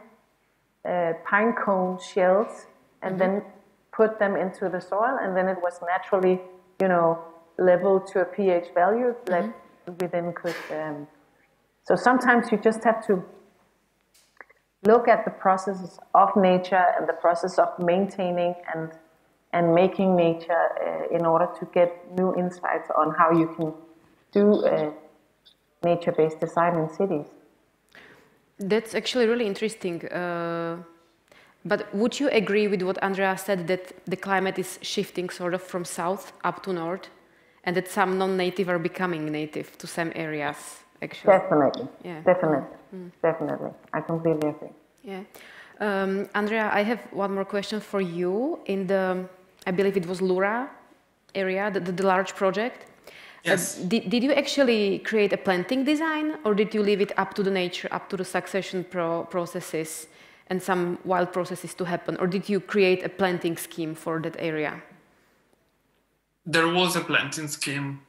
cone shells and then put them into the soil, and then it was naturally, leveled to a pH value that we then could. So sometimes you just have to look at the processes of nature and the process of maintaining and making nature in order to get new insights on how you can do nature-based design in cities. That's actually really interesting. But would you agree with what Andrea said, that the climate is shifting sort of from south up to north, and that some non-native are becoming native to some areas, actually? Definitely. Yeah. Definitely. I completely agree. Yeah. Andrea, I have one more question for you. In the, I believe it was Lura area, the large project. Yes. Did you actually create a planting design, or did you leave it up to the nature, up to the succession processes and some wild processes to happen, or did you create a planting scheme for that area? There was a planting scheme.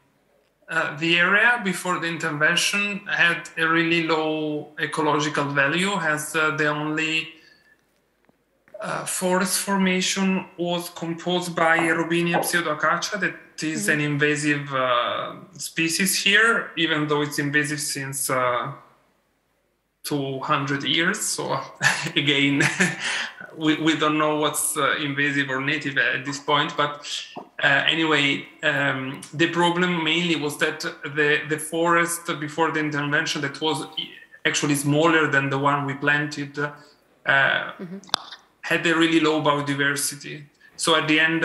The area before the intervention had a really low ecological value, as the only forest formation was composed by Robinia pseudoacacia, that is an invasive species here, even though it's invasive since 200 years. So again, we don't know what's invasive or native at this point. But anyway, the problem mainly was that the forest before the intervention, that was actually smaller than the one we planted, had a really low biodiversity. So at the end,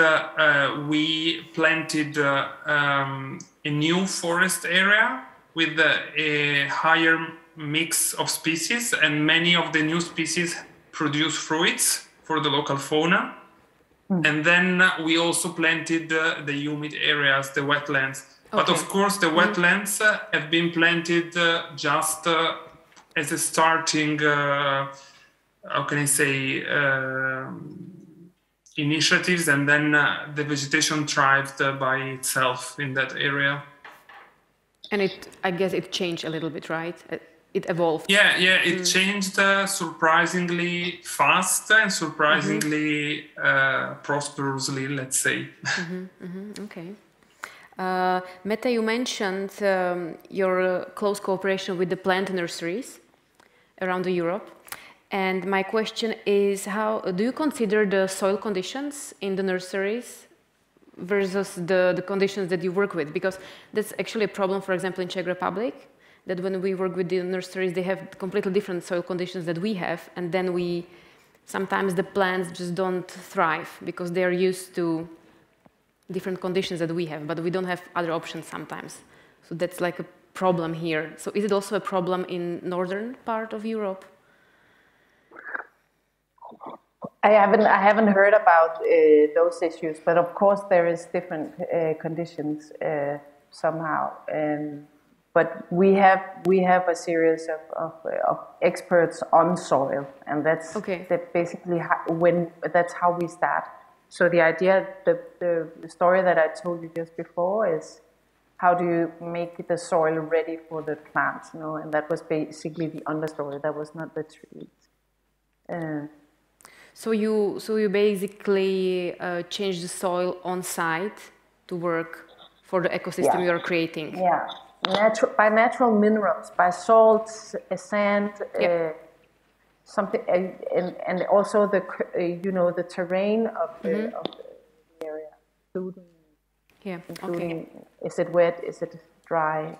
we planted a new forest area with a higher mix of species, and many of the new species produce fruits for the local fauna. And then we also planted the humid areas, the wetlands. Okay. But of course, the wetlands have been planted just as a starting, how can I say, initiatives, and then the vegetation thrived by itself in that area. And I guess it changed a little bit, right? It evolved. Yeah, it changed surprisingly fast and surprisingly prosperously, let's say. Okay. Mette, you mentioned your close cooperation with the plant nurseries around Europe. And my question is, how do you consider the soil conditions in the nurseries versus the conditions that you work with? Because that's actually a problem, for example, in Czech Republic, that when we work with the nurseries, they have completely different soil conditions that we have, and then sometimes the plants just don't thrive because they're used to different conditions that we have, but we don't have other options sometimes. So that's like a problem here. So is it also a problem in northern part of Europe? I haven't heard about those issues, but of course there is different conditions somehow. But we have a series of experts on soil, and that's basically that's how we start. So the idea, the story that I told you just before is how do you make the soil ready for the plants, you know? And that was basically the understory. That was not the trees. So you basically change the soil on site to work for the ecosystem you're creating. Yeah, by natural minerals, by salts, sand, something, and also the the terrain of the area, including is it wet, is it dry?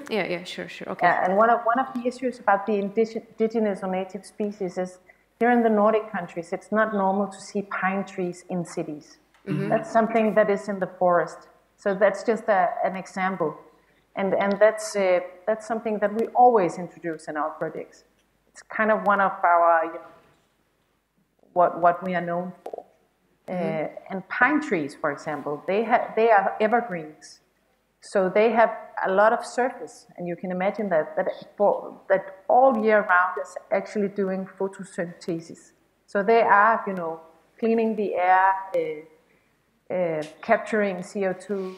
Yeah, sure, okay. And one of the issues about the indigenous or native species is here in the Nordic countries, it's not normal to see pine trees in cities. That's something that is in the forest. So that's just an example, and that's something that we always introduce in our projects. It's kind of one of our what we are known for. And pine trees, for example, they are evergreens, so they have a lot of surface, and you can imagine that all year round is actually doing photosynthesis. So they are, cleaning the air, capturing CO2.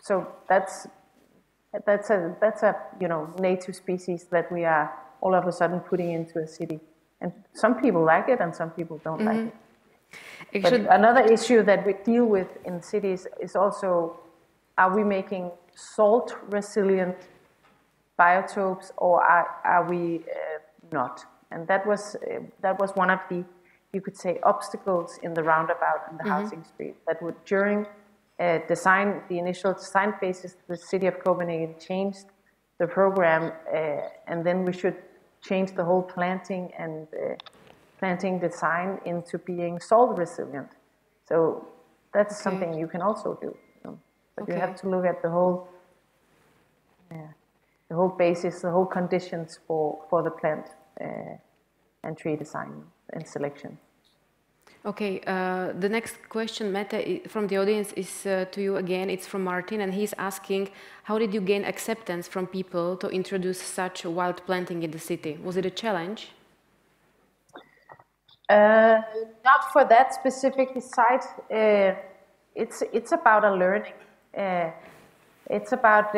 So that's a native species that we are all of a sudden putting into a city. And some people like it, and some people don't like it. But another issue that we deal with in cities is also, are we making salt-resilient biotopes, or are we not? And that was one of the, you could say, obstacles in the roundabout and the housing street. That would, during the initial design phases, the city of Copenhagen changed the program, and then we should change the whole planting and planting design into being salt resilient. So that's something you can also do. But you have to look at the whole basis, the whole conditions for the plant and tree design and selection. Okay, the next question, Mette, from the audience is to you again. It's from Martin, and he's asking, how did you gain acceptance from people to introduce such wild planting in the city? Was it a challenge? Not for that specific site. It's about a learning. It's about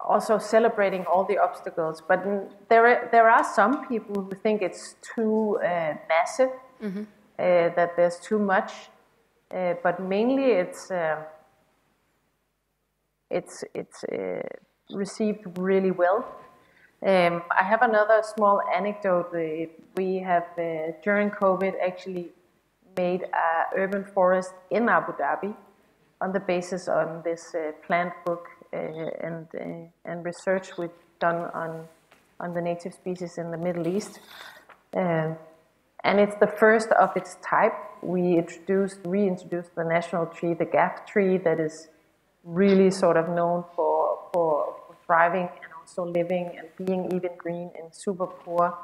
also celebrating all the obstacles. But there are some people who think it's too massive. That there's too much, but mainly it's received really well. I have another small anecdote. We have during COVID actually made an urban forest in Abu Dhabi on the basis on this plant book and research we've done on the native species in the Middle East. And it's the first of its type. We reintroduced the national tree, the gaff tree, that is really sort of known for thriving and also living and being even green in super poor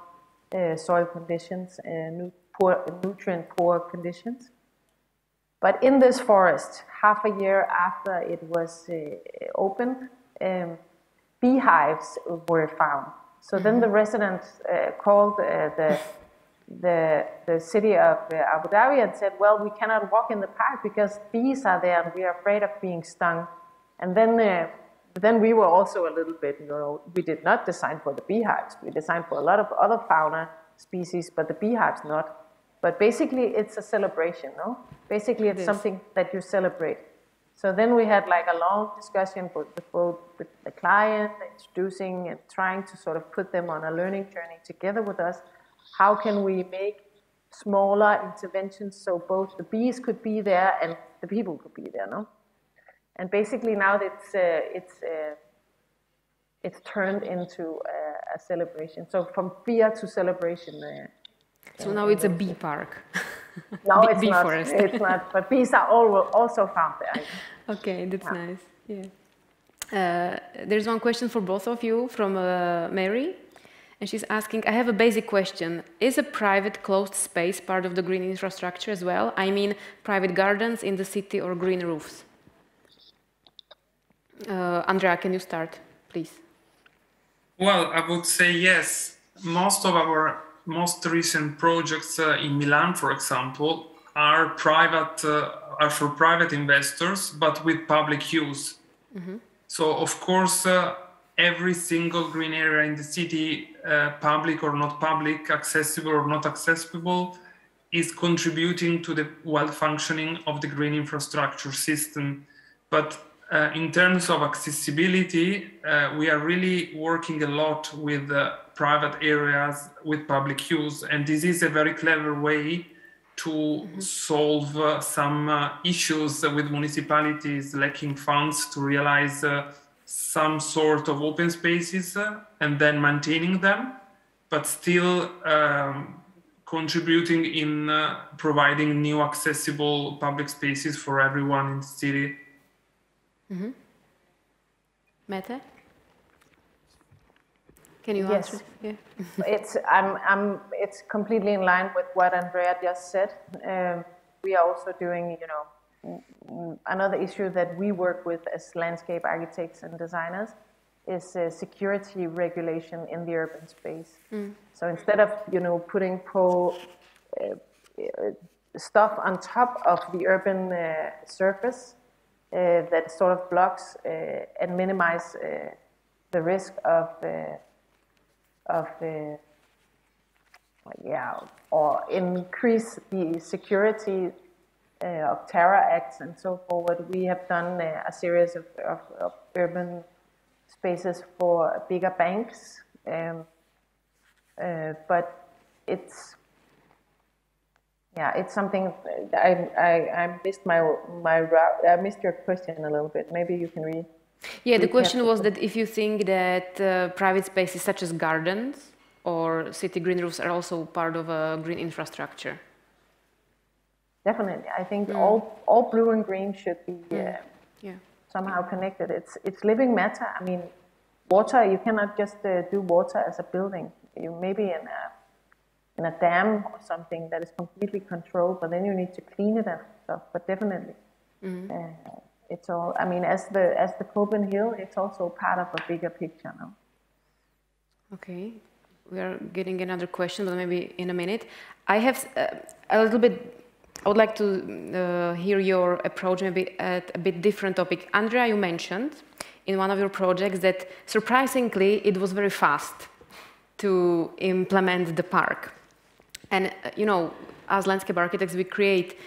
soil conditions and nutrient poor conditions. But in this forest, half a year after it was opened, beehives were found. So then the residents called the city of Abu Dhabi and said, well, we cannot walk in the park because bees are there and we are afraid of being stung. And then we were also a little bit, we did not design for the beehives. We designed for a lot of other fauna species, but the beehives not. But basically it's a celebration, no? Basically it's something that you celebrate. So then we had like a long discussion with the client, introducing and trying to sort of put them on a learning journey together with us. How can we make smaller interventions so both the bees could be there and the people could be there, no? And basically now it's turned into a celebration. So from fear to celebration. So now it's a bee park. No, it's bee not. Forest. It's not. But bees are also found there. Okay, that's nice. Yeah. There's one question for both of you from Mary. And she's asking, I have a basic question. Is a private closed space part of the green infrastructure as well? I mean, private gardens in the city or green roofs? Andrea, can you start, please? Well, I would say yes. Most of our most recent projects in Milan, for example, are for private investors, but with public use. Mm-hmm. So, of course, every single green area in the city, public or not public, accessible or not accessible, is contributing to the well-functioning of the green infrastructure system. But in terms of accessibility, we are really working a lot with private areas with public use. And this is a very clever way to solve some issues with municipalities lacking funds to realize some sort of open spaces and then maintaining them, but still contributing in providing new accessible public spaces for everyone in the city. Mm-hmm. Mette? Can you yes. answer? Yeah. It's completely in line with what Andrea just said. We are also doing, another issue that we work with as landscape architects and designers is security regulation in the urban space. Mm. So instead of, putting stuff on top of the urban surface, that sort of blocks and minimize the risk of or increase the security of terror acts and so forward. We have done a series of urban spaces for bigger banks, but it's something. I missed I missed your question a little bit. Maybe you can Yeah, the question was that if you think that private spaces such as gardens or city green roofs are also part of a green infrastructure. Definitely, I think all blue and green should be somehow connected. It's living matter. I mean, water. You cannot just do water as a building. You maybe in a dam or something that is completely controlled, but then you need to clean it and stuff. But definitely, it's all. I mean, as the Copenhagen Hill, it's also part of a bigger picture now. Okay, we are getting another question, but maybe in a minute. I have a little bit. I would like to hear your approach maybe at a bit different topic. Andrea, you mentioned in one of your projects that surprisingly it was very fast to implement the park. And as landscape architects, we create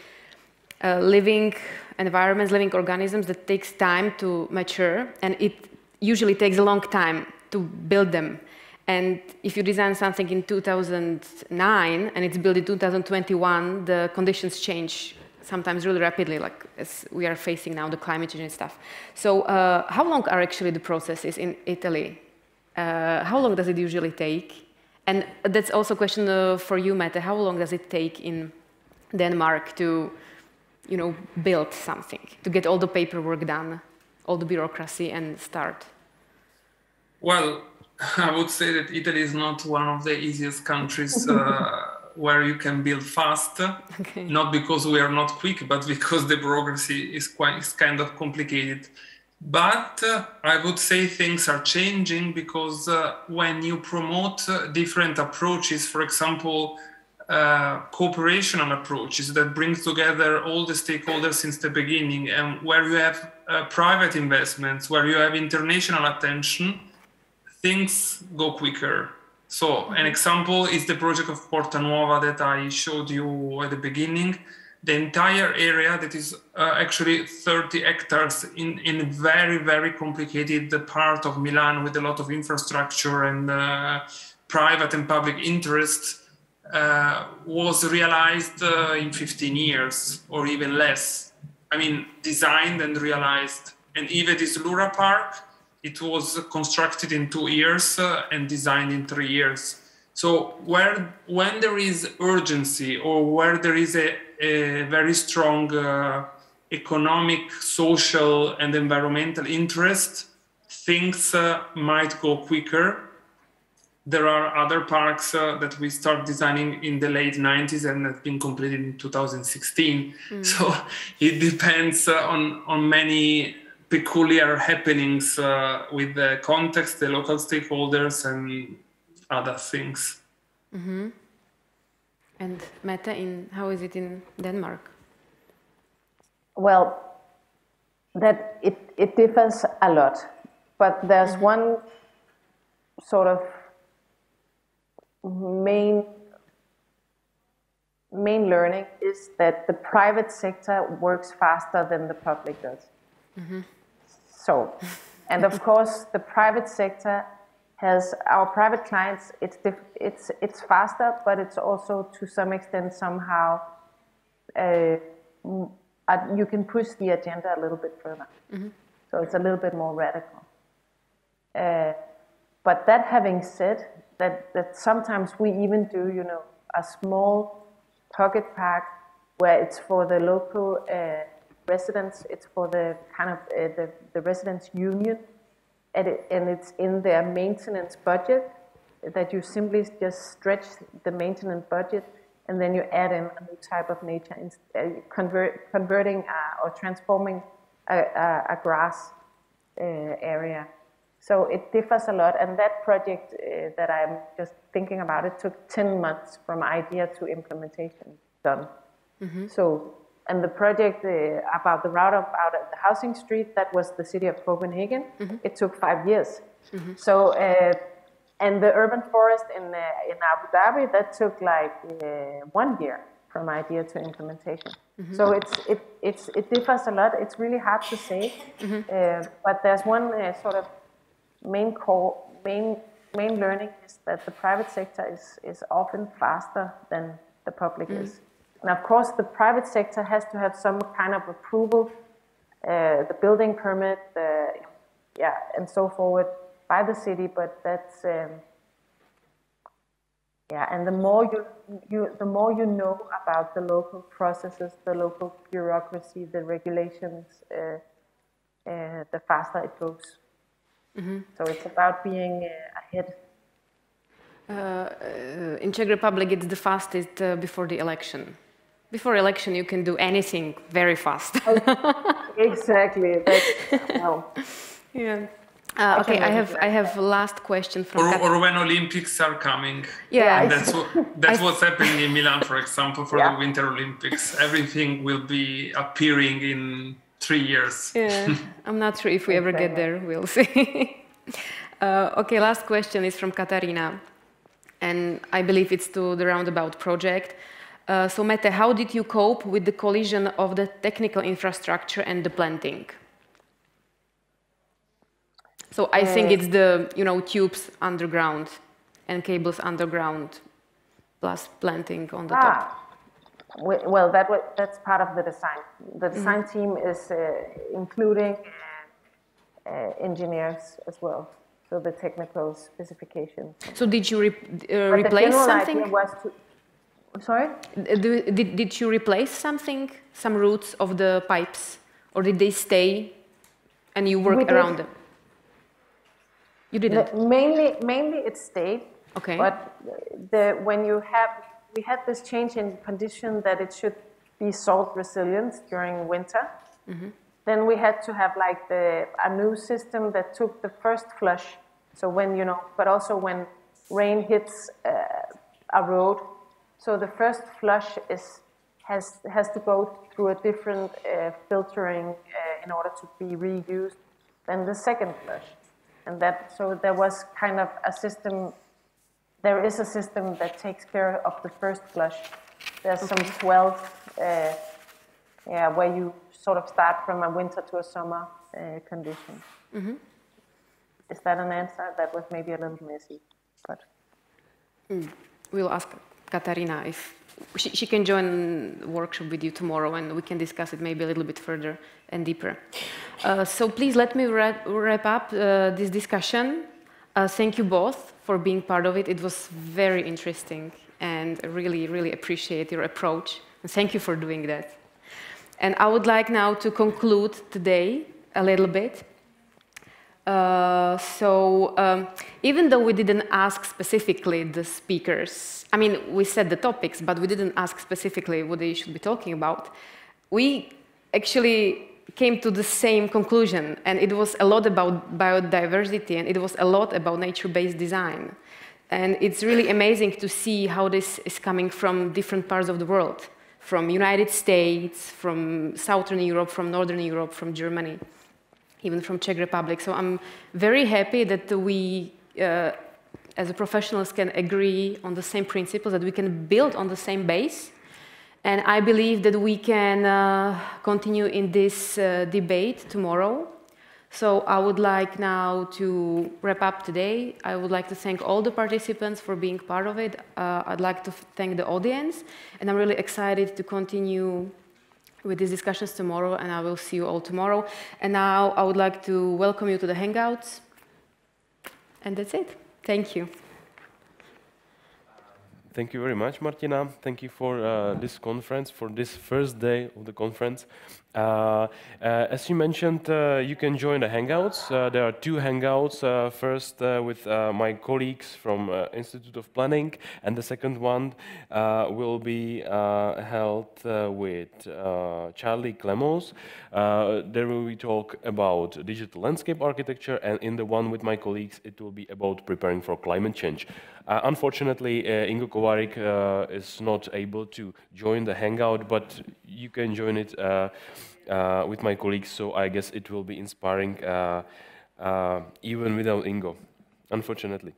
living environments, living organisms that takes time to mature, and it usually takes a long time to build them. And if you design something in 2009 and it's built in 2021, the conditions change sometimes really rapidly, like as we are facing now the climate change and stuff. So how long are actually the processes in Italy? How long does it usually take? And that's also a question for you, Mette. How long does it take in Denmark to, build something, to get all the paperwork done, all the bureaucracy and start? Well, I would say that Italy is not one of the easiest countries where you can build fast. Okay. Not because we are not quick, but because the bureaucracy is kind of complicated. But I would say things are changing because when you promote different approaches, for example, cooperational approaches that brings together all the stakeholders since the beginning, and where you have private investments, where you have international attention, things go quicker. So an example is the project of Porta Nuova that I showed you at the beginning. The entire area that is actually 30 hectares in a very, very complicated part of Milan with a lot of infrastructure and private and public interests was realized in 15 years or even less. I mean, designed and realized. And even this Lura Park it was constructed in 2 years and designed in 3 years. So when there is urgency or where there is a very strong economic, social, and environmental interest, things might go quicker. There are other parks that we start designing in the late 90s and have been completed in 2016. So it depends on many peculiar happenings with the context, the local stakeholders, and other things. And Mette, how is it in Denmark? Well, that it differs a lot, but there's one sort of main learning is that the private sector works faster than the public does. So, and of course, the private sector has our private clients. It's faster, but it's also to some extent somehow you can push the agenda a little bit further. So it's a little bit more radical. But that having said, that sometimes we even do, a small pocket park where it's for the local residents, it's for the kind of the residents' union, and it's in their maintenance budget, that you simply just stretch the maintenance budget, and then you add in a new type of nature, converting or transforming a grass area. So it differs a lot, and that project that I'm just thinking about, it took 10 months from idea to implementation done. So, and the project about the route out of the housing street, that was the city of Copenhagen. It took 5 years. So, and the urban forest in Abu Dhabi, that took like 1 year from idea to implementation. So it differs a lot. It's really hard to say, but there's one sort of main learning is that the private sector is often faster than the public is. And of course, the private sector has to have some kind of approval, the building permit, and so forward by the city. But that's and the more you know about the local processes, the local bureaucracy, the regulations, the faster it goes. So it's about being ahead. In Czech Republic, it's the fastest before the election. Before election, you can do anything very fast. Exactly. Yeah. Okay, I have last question from. Or when Olympics are coming. Yeah, and that's what's happening in Milan, for example, for the Winter Olympics. Everything will be appearing in 3 years. Yeah, I'm not sure if we ever get there. We'll see. Okay, last question is from Katarina, and I believe it's to the Roundabout project. So Mette, how did you cope with the collision of the technical infrastructure and the planting? So I think it's the tubes underground and cables underground, plus planting on the top. Well, that's part of the design. The design team is including engineers as well, so the technical specifications. So did you replace something? Sorry? Did you replace something, some roots of the pipes, or did they stay and you work around them? You didn't? Mainly it stayed. Okay. But we had this change in condition that it should be salt resilient during winter. Then we had to have like a new system that took the first flush. So when but also when rain hits a road. So the first flush has to go through a different filtering in order to be reused than the second flush. And so there was kind of a system. There is a system that takes care of the first flush. There's some 12, where you sort of start from a winter to a summer condition. Is that an answer? That was maybe a little messy, but we'll ask Katarina, if she can join the workshop with you tomorrow, and we can discuss it maybe a little bit further and deeper. So please let me wrap up this discussion. Thank you both for being part of it. It was very interesting, and I really, really appreciate your approach. And thank you for doing that. And I would like now to conclude today a little bit. Even though we didn't ask specifically the speakers, I mean, we said the topics, but we didn't ask specifically what they should be talking about, we actually came to the same conclusion, and it was a lot about biodiversity, and it was a lot about nature-based design. And it's really amazing to see how this is coming from different parts of the world, from United States, from Southern Europe, from Northern Europe, from Germany, even from Czech Republic. So I'm very happy that we, as professionals, can agree on the same principles, that we can build on the same base. And I believe that we can continue in this debate tomorrow. So I would like now to wrap up today. I would like to thank all the participants for being part of it. I'd like to thank the audience, and I'm really excited to continue with these discussions tomorrow, and I will see you all tomorrow. And now I would like to welcome you to the Hangouts. And that's it. Thank you. Thank you very much, Martina. Thank you for this conference, for this first day of the conference. As you mentioned, you can join the Hangouts. There are two Hangouts. First with my colleagues from Institute of Planning, and the second one will be held with Charlie Clemons. There we will talk about digital landscape architecture, and in the one with my colleagues, it will be about preparing for climate change. Unfortunately, Ingo Kovarik is not able to join the Hangout, but you can join it with my colleagues, so I guess it will be inspiring even without Ingo, unfortunately.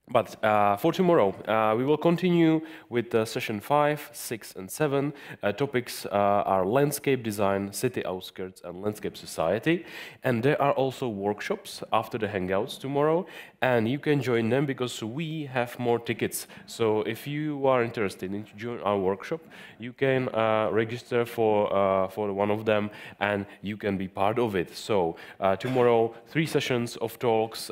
But for tomorrow, we will continue with session 5, 6, and 7. Topics are landscape design, city outskirts, and landscape society. And there are also workshops after the Hangouts tomorrow, and you can join them because we have more tickets. So if you are interested in join our workshop, you can register for one of them, and you can be part of it. So tomorrow, 3 sessions of talks,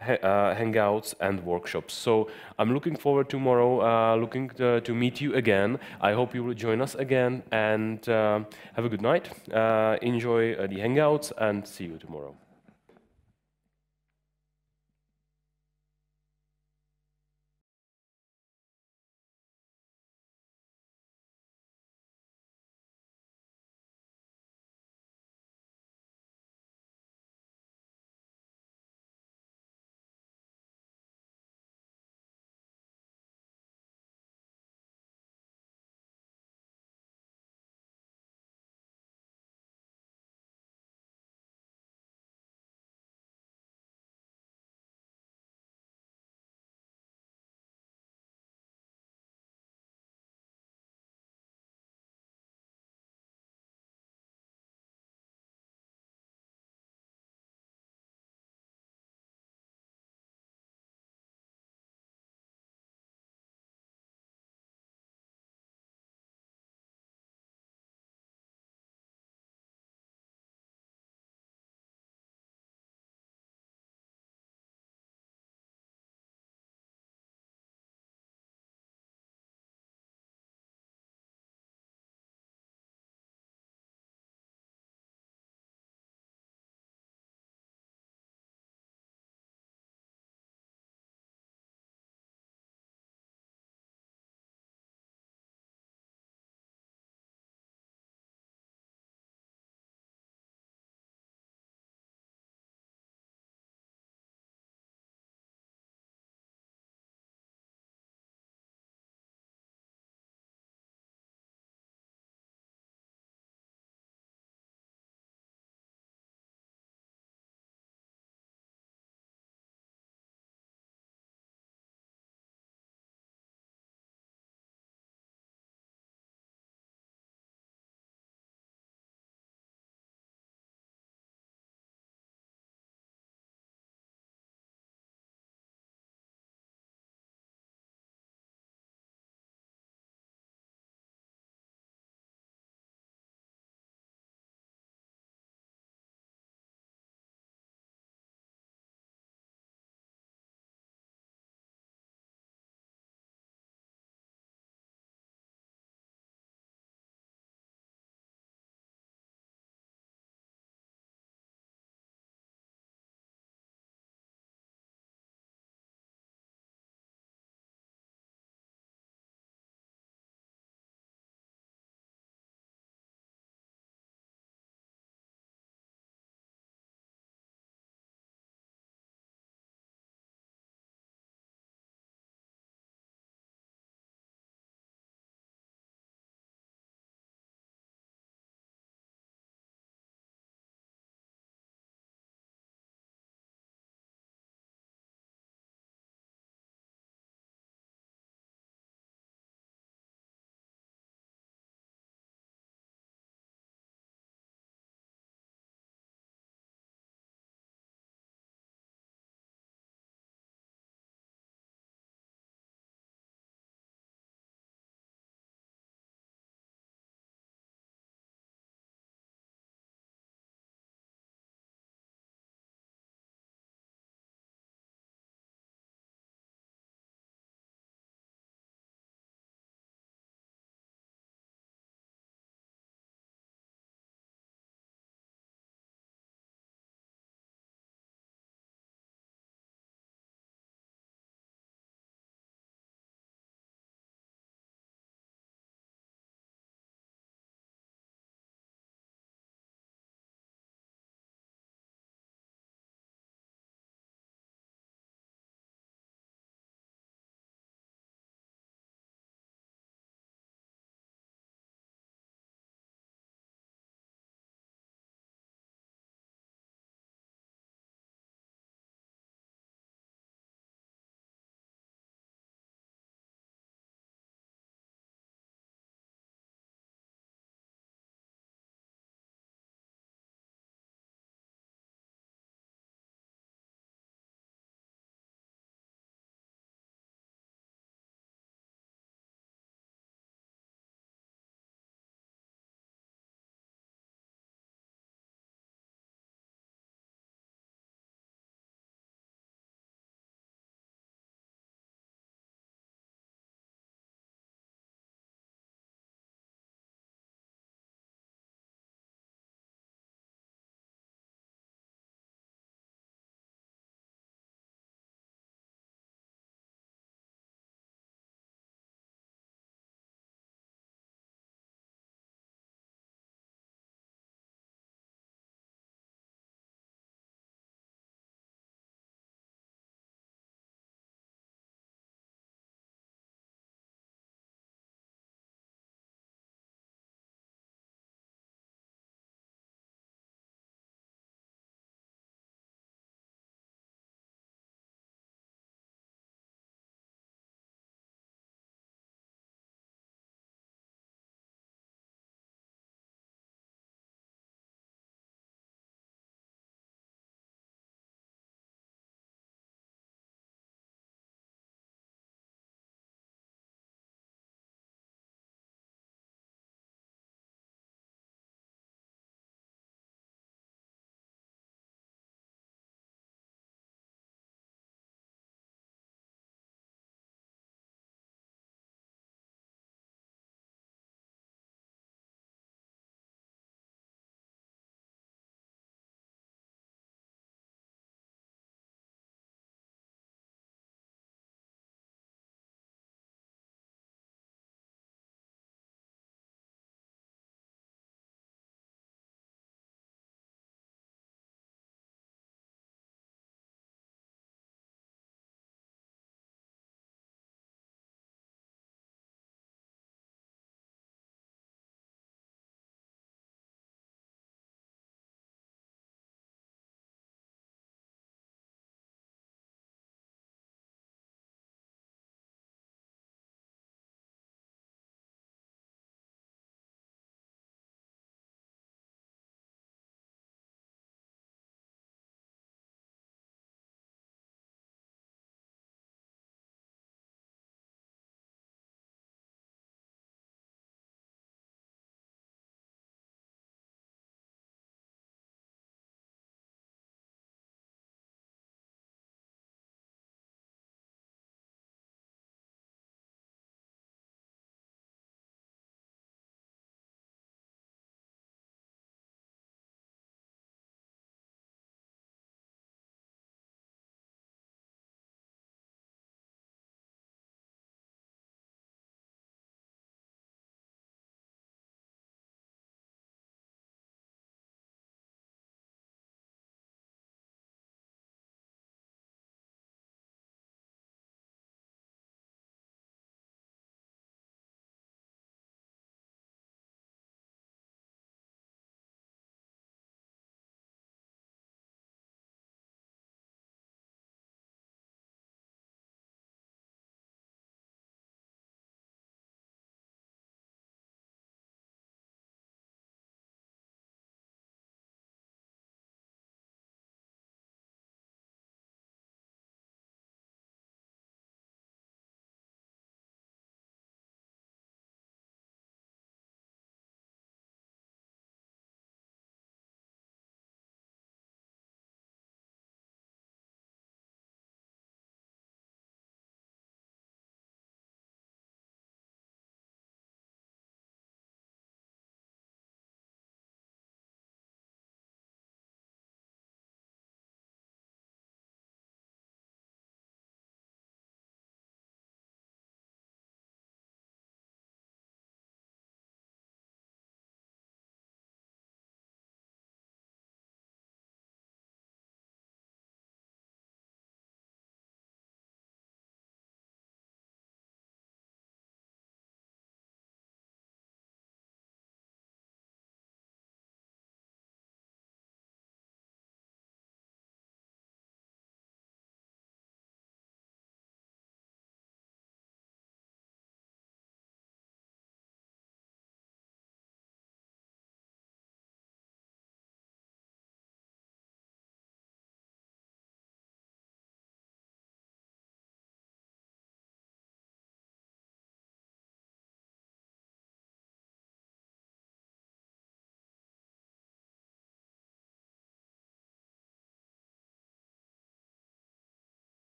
Hangouts and workshops. So I'm looking forward tomorrow, looking to meet you again. I hope you will join us again, and have a good night. Enjoy the Hangouts, and see you tomorrow.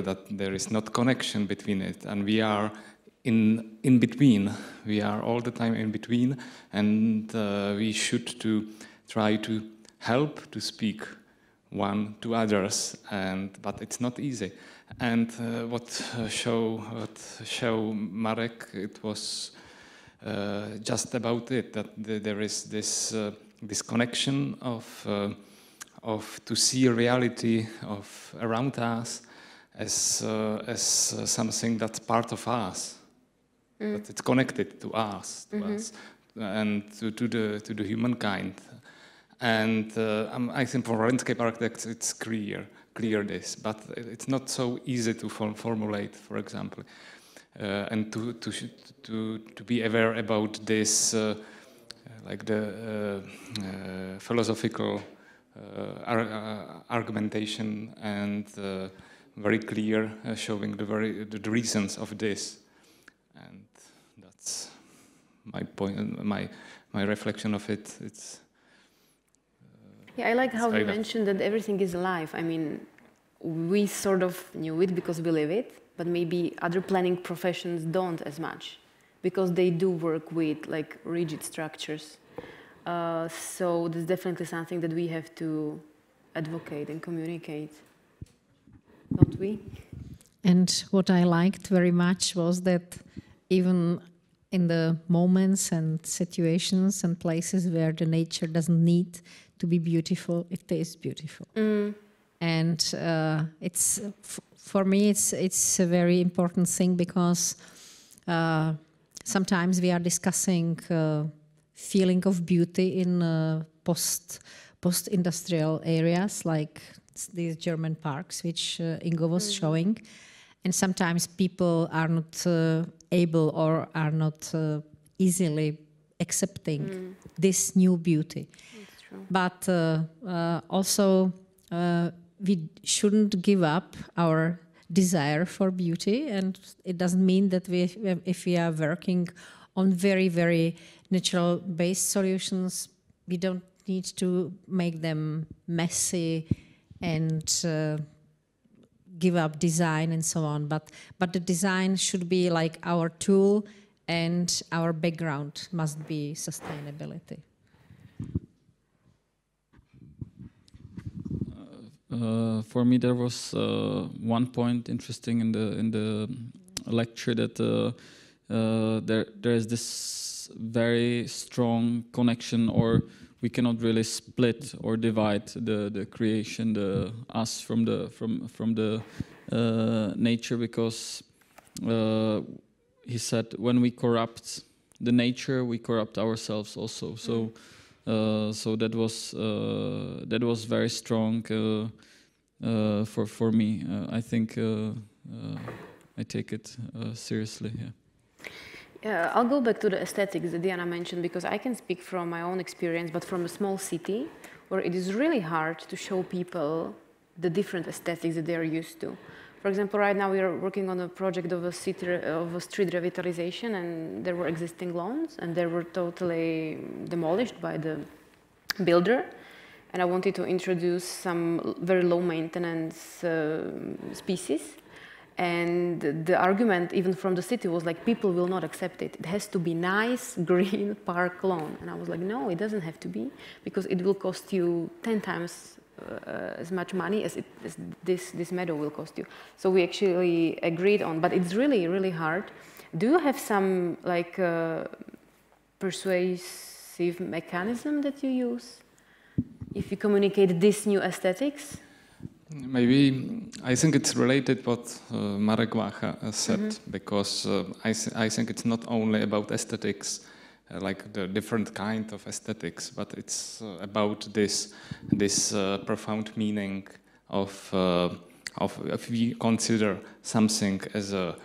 that there is not connection between it, and we are in between. We are all the time in between, and we should to try to help to speak one to others, but it's not easy. And what show Marek, it was just about it, that there is this connection of to see reality of around us as something that's part of us, that it's connected to us, and to the humankind. And I think for landscape architects it's clear this, but it's not so easy to formulate, for example, and to be aware about this, like the philosophical argumentation, and very clear showing the reasons of this, and that's my point, my reflection of it. It's yeah, I like how you mentioned that everything is alive. I mean, we sort of knew it because we live it, but maybe other planning professions don't as much, because they do work with like rigid structures. So that's definitely something that we have to advocate and communicate, don't we? And what I liked very much was that even in the moments and situations and places where the nature doesn't need to be beautiful, it is beautiful. And it's for me, it's a very important thing, because sometimes we are discussing feeling of beauty in post-industrial areas, like these German parks, which Ingo was showing. And sometimes people are not able or are not easily accepting this new beauty. That's true. But also we shouldn't give up our desire for beauty, and it doesn't mean that if we are working on very, very natural-based solutions, we don't need to make them messy and give up design and so on. But the design should be like our tool, and our background must be sustainability. For me, there was one point interesting in the lecture, that there is this very strong connection, or we cannot really split or divide the creation, the us from the nature, because he said when we corrupt the nature, we corrupt ourselves also. So that was very strong for me. I think I take it seriously. Yeah. Yeah, I'll go back to the aesthetics that Diana mentioned, because I can speak from my own experience, but from a small city where it is really hard to show people the different aesthetics that they are used to. For example, right now we are working on a project of a street revitalization, and there were existing lawns, and they were totally demolished by the builder. And I wanted to introduce some very low maintenance species. And the argument, even from the city, was like, people will not accept it. It has to be nice, green park lawn. And I was like, no, it doesn't have to be, because it will cost you 10 times as much money as this meadow will cost you. So we actually agreed on, but it's really, really hard. Do you have some like persuasive mechanism that you use if you communicate this new aesthetics? Maybe I think it's related what Marek Wacha said, because I think it's not only about aesthetics, like the different kind of aesthetics, but it's about this profound meaning of if we consider something as a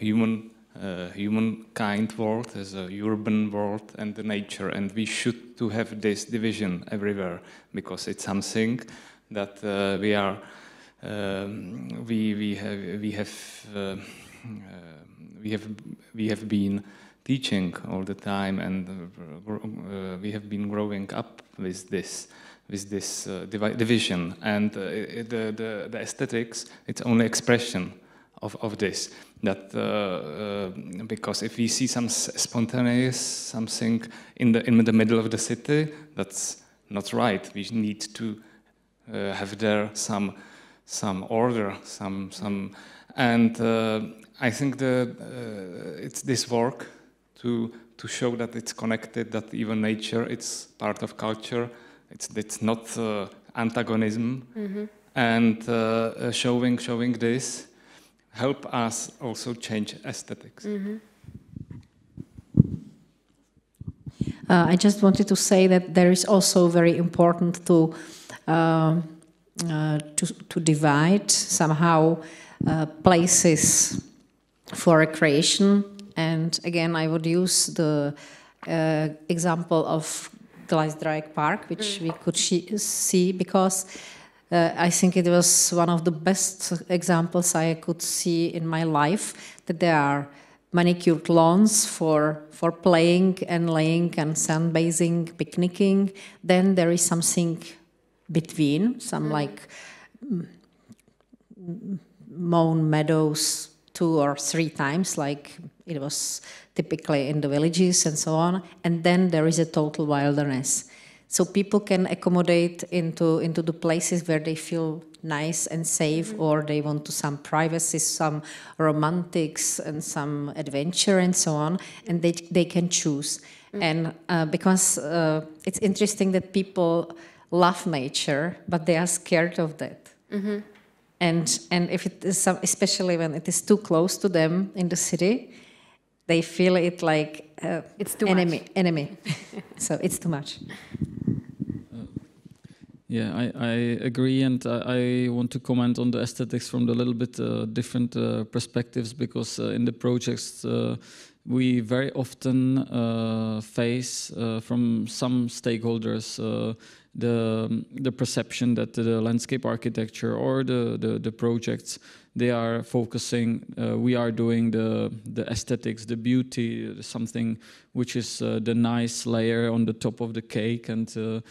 humankind world, as a urban world, and the nature, and we should to have this division everywhere, because it's something that we have been teaching all the time, and we have been growing up with this, division, and the aesthetics, it's only expression of this. That because if we see some spontaneous something in the middle of the city, that's not right. We need to have there some order, and I think it's this work to show that it's connected, that even nature, it's part of culture. It's not antagonism, and showing this help us also change aesthetics. I just wanted to say that there is also very important to divide somehow places for recreation. And again, I would use the example of Gleisdreieck Park, which we could see, because I think it was one of the best examples I could see in my life, that there are manicured lawns for playing and laying and sunbathing, picnicking. Then there is something between, some like mown meadows 2 or 3 times, like it was typically in the villages and so on. And then there is a total wilderness. So people can accommodate into the places where they feel nice and safe, or they want to some privacy, some romantics and some adventure and so on, and they can choose. And because it's interesting that people love nature, but they are scared of that. And if it is especially when it is too close to them in the city, they feel it like it's too enemy. So it's too much. Yeah, I agree, and I want to comment on the aesthetics from a little bit different perspectives, because in the projects we very often face from some stakeholders the perception that the landscape architecture or the projects, they are focusing, we are doing the aesthetics, the beauty, something which is the nice layer on the top of the cake, and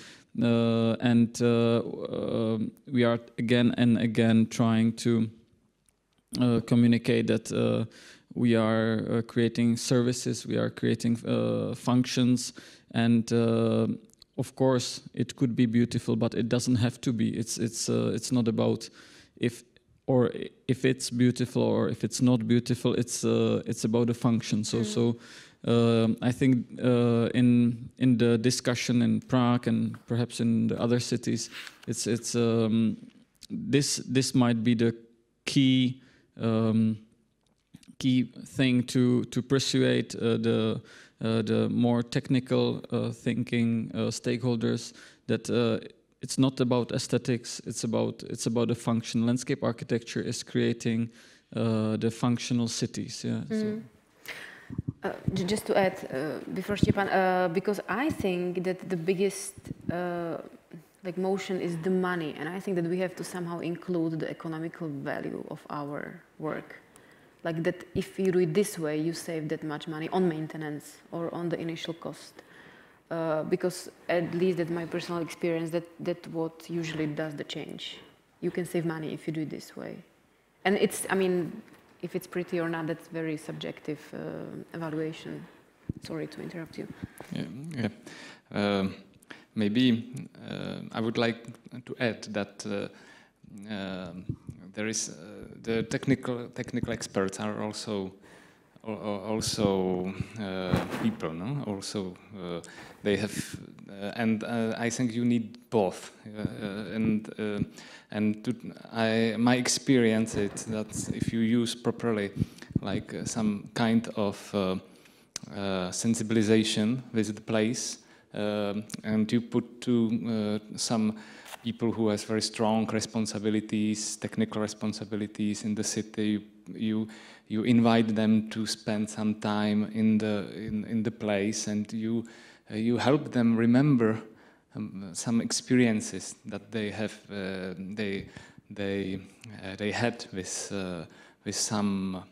we are again and again trying to communicate that we are creating services, we are creating functions, and of course it could be beautiful, but it doesn't have to be. It's not about if it's beautiful or if it's not beautiful. It's about the function. So I think in the discussion in Prague and perhaps in the other cities, this might be the key thing to persuade the more technical thinking stakeholders that it's not about aesthetics. It's about the function. Landscape architecture is creating the functional cities. Yeah. So. Just to add before Stepan, because I think that the biggest motion is the money, and I think that we have to somehow include the economical value of our work. Like that, if you do it this way, you save that much money on maintenance or on the initial cost. Because at least that's my personal experience, that what usually does the change. You can save money if you do it this way, and if it's pretty or not, that's very subjective evaluation. Sorry to interrupt you. Yeah. Maybe I would like to add that there is the technical experts are also people, no? Also they have, and I think you need both. My experience is that if you use properly, like some kind of sensibilization with the place, and you put to some people who has very strong responsibilities, technical responsibilities in the city, you invite them to spend some time in the place, and you help them remember some experiences that they have they had with some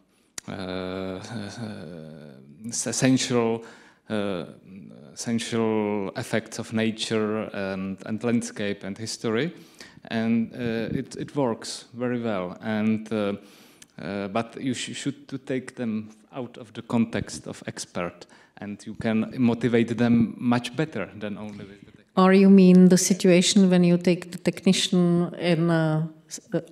essential essential effects of nature and landscape and history, and it works very well. And but you should to take them out of the context of expert, and you can motivate them much better than only with the technician. Or you mean the situation when you take the technician in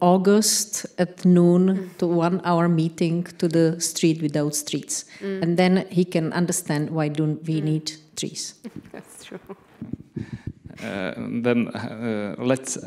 August at noon to 1 hour meeting to the street without streets, and then he can understand why do we need trees. That's true. Then let's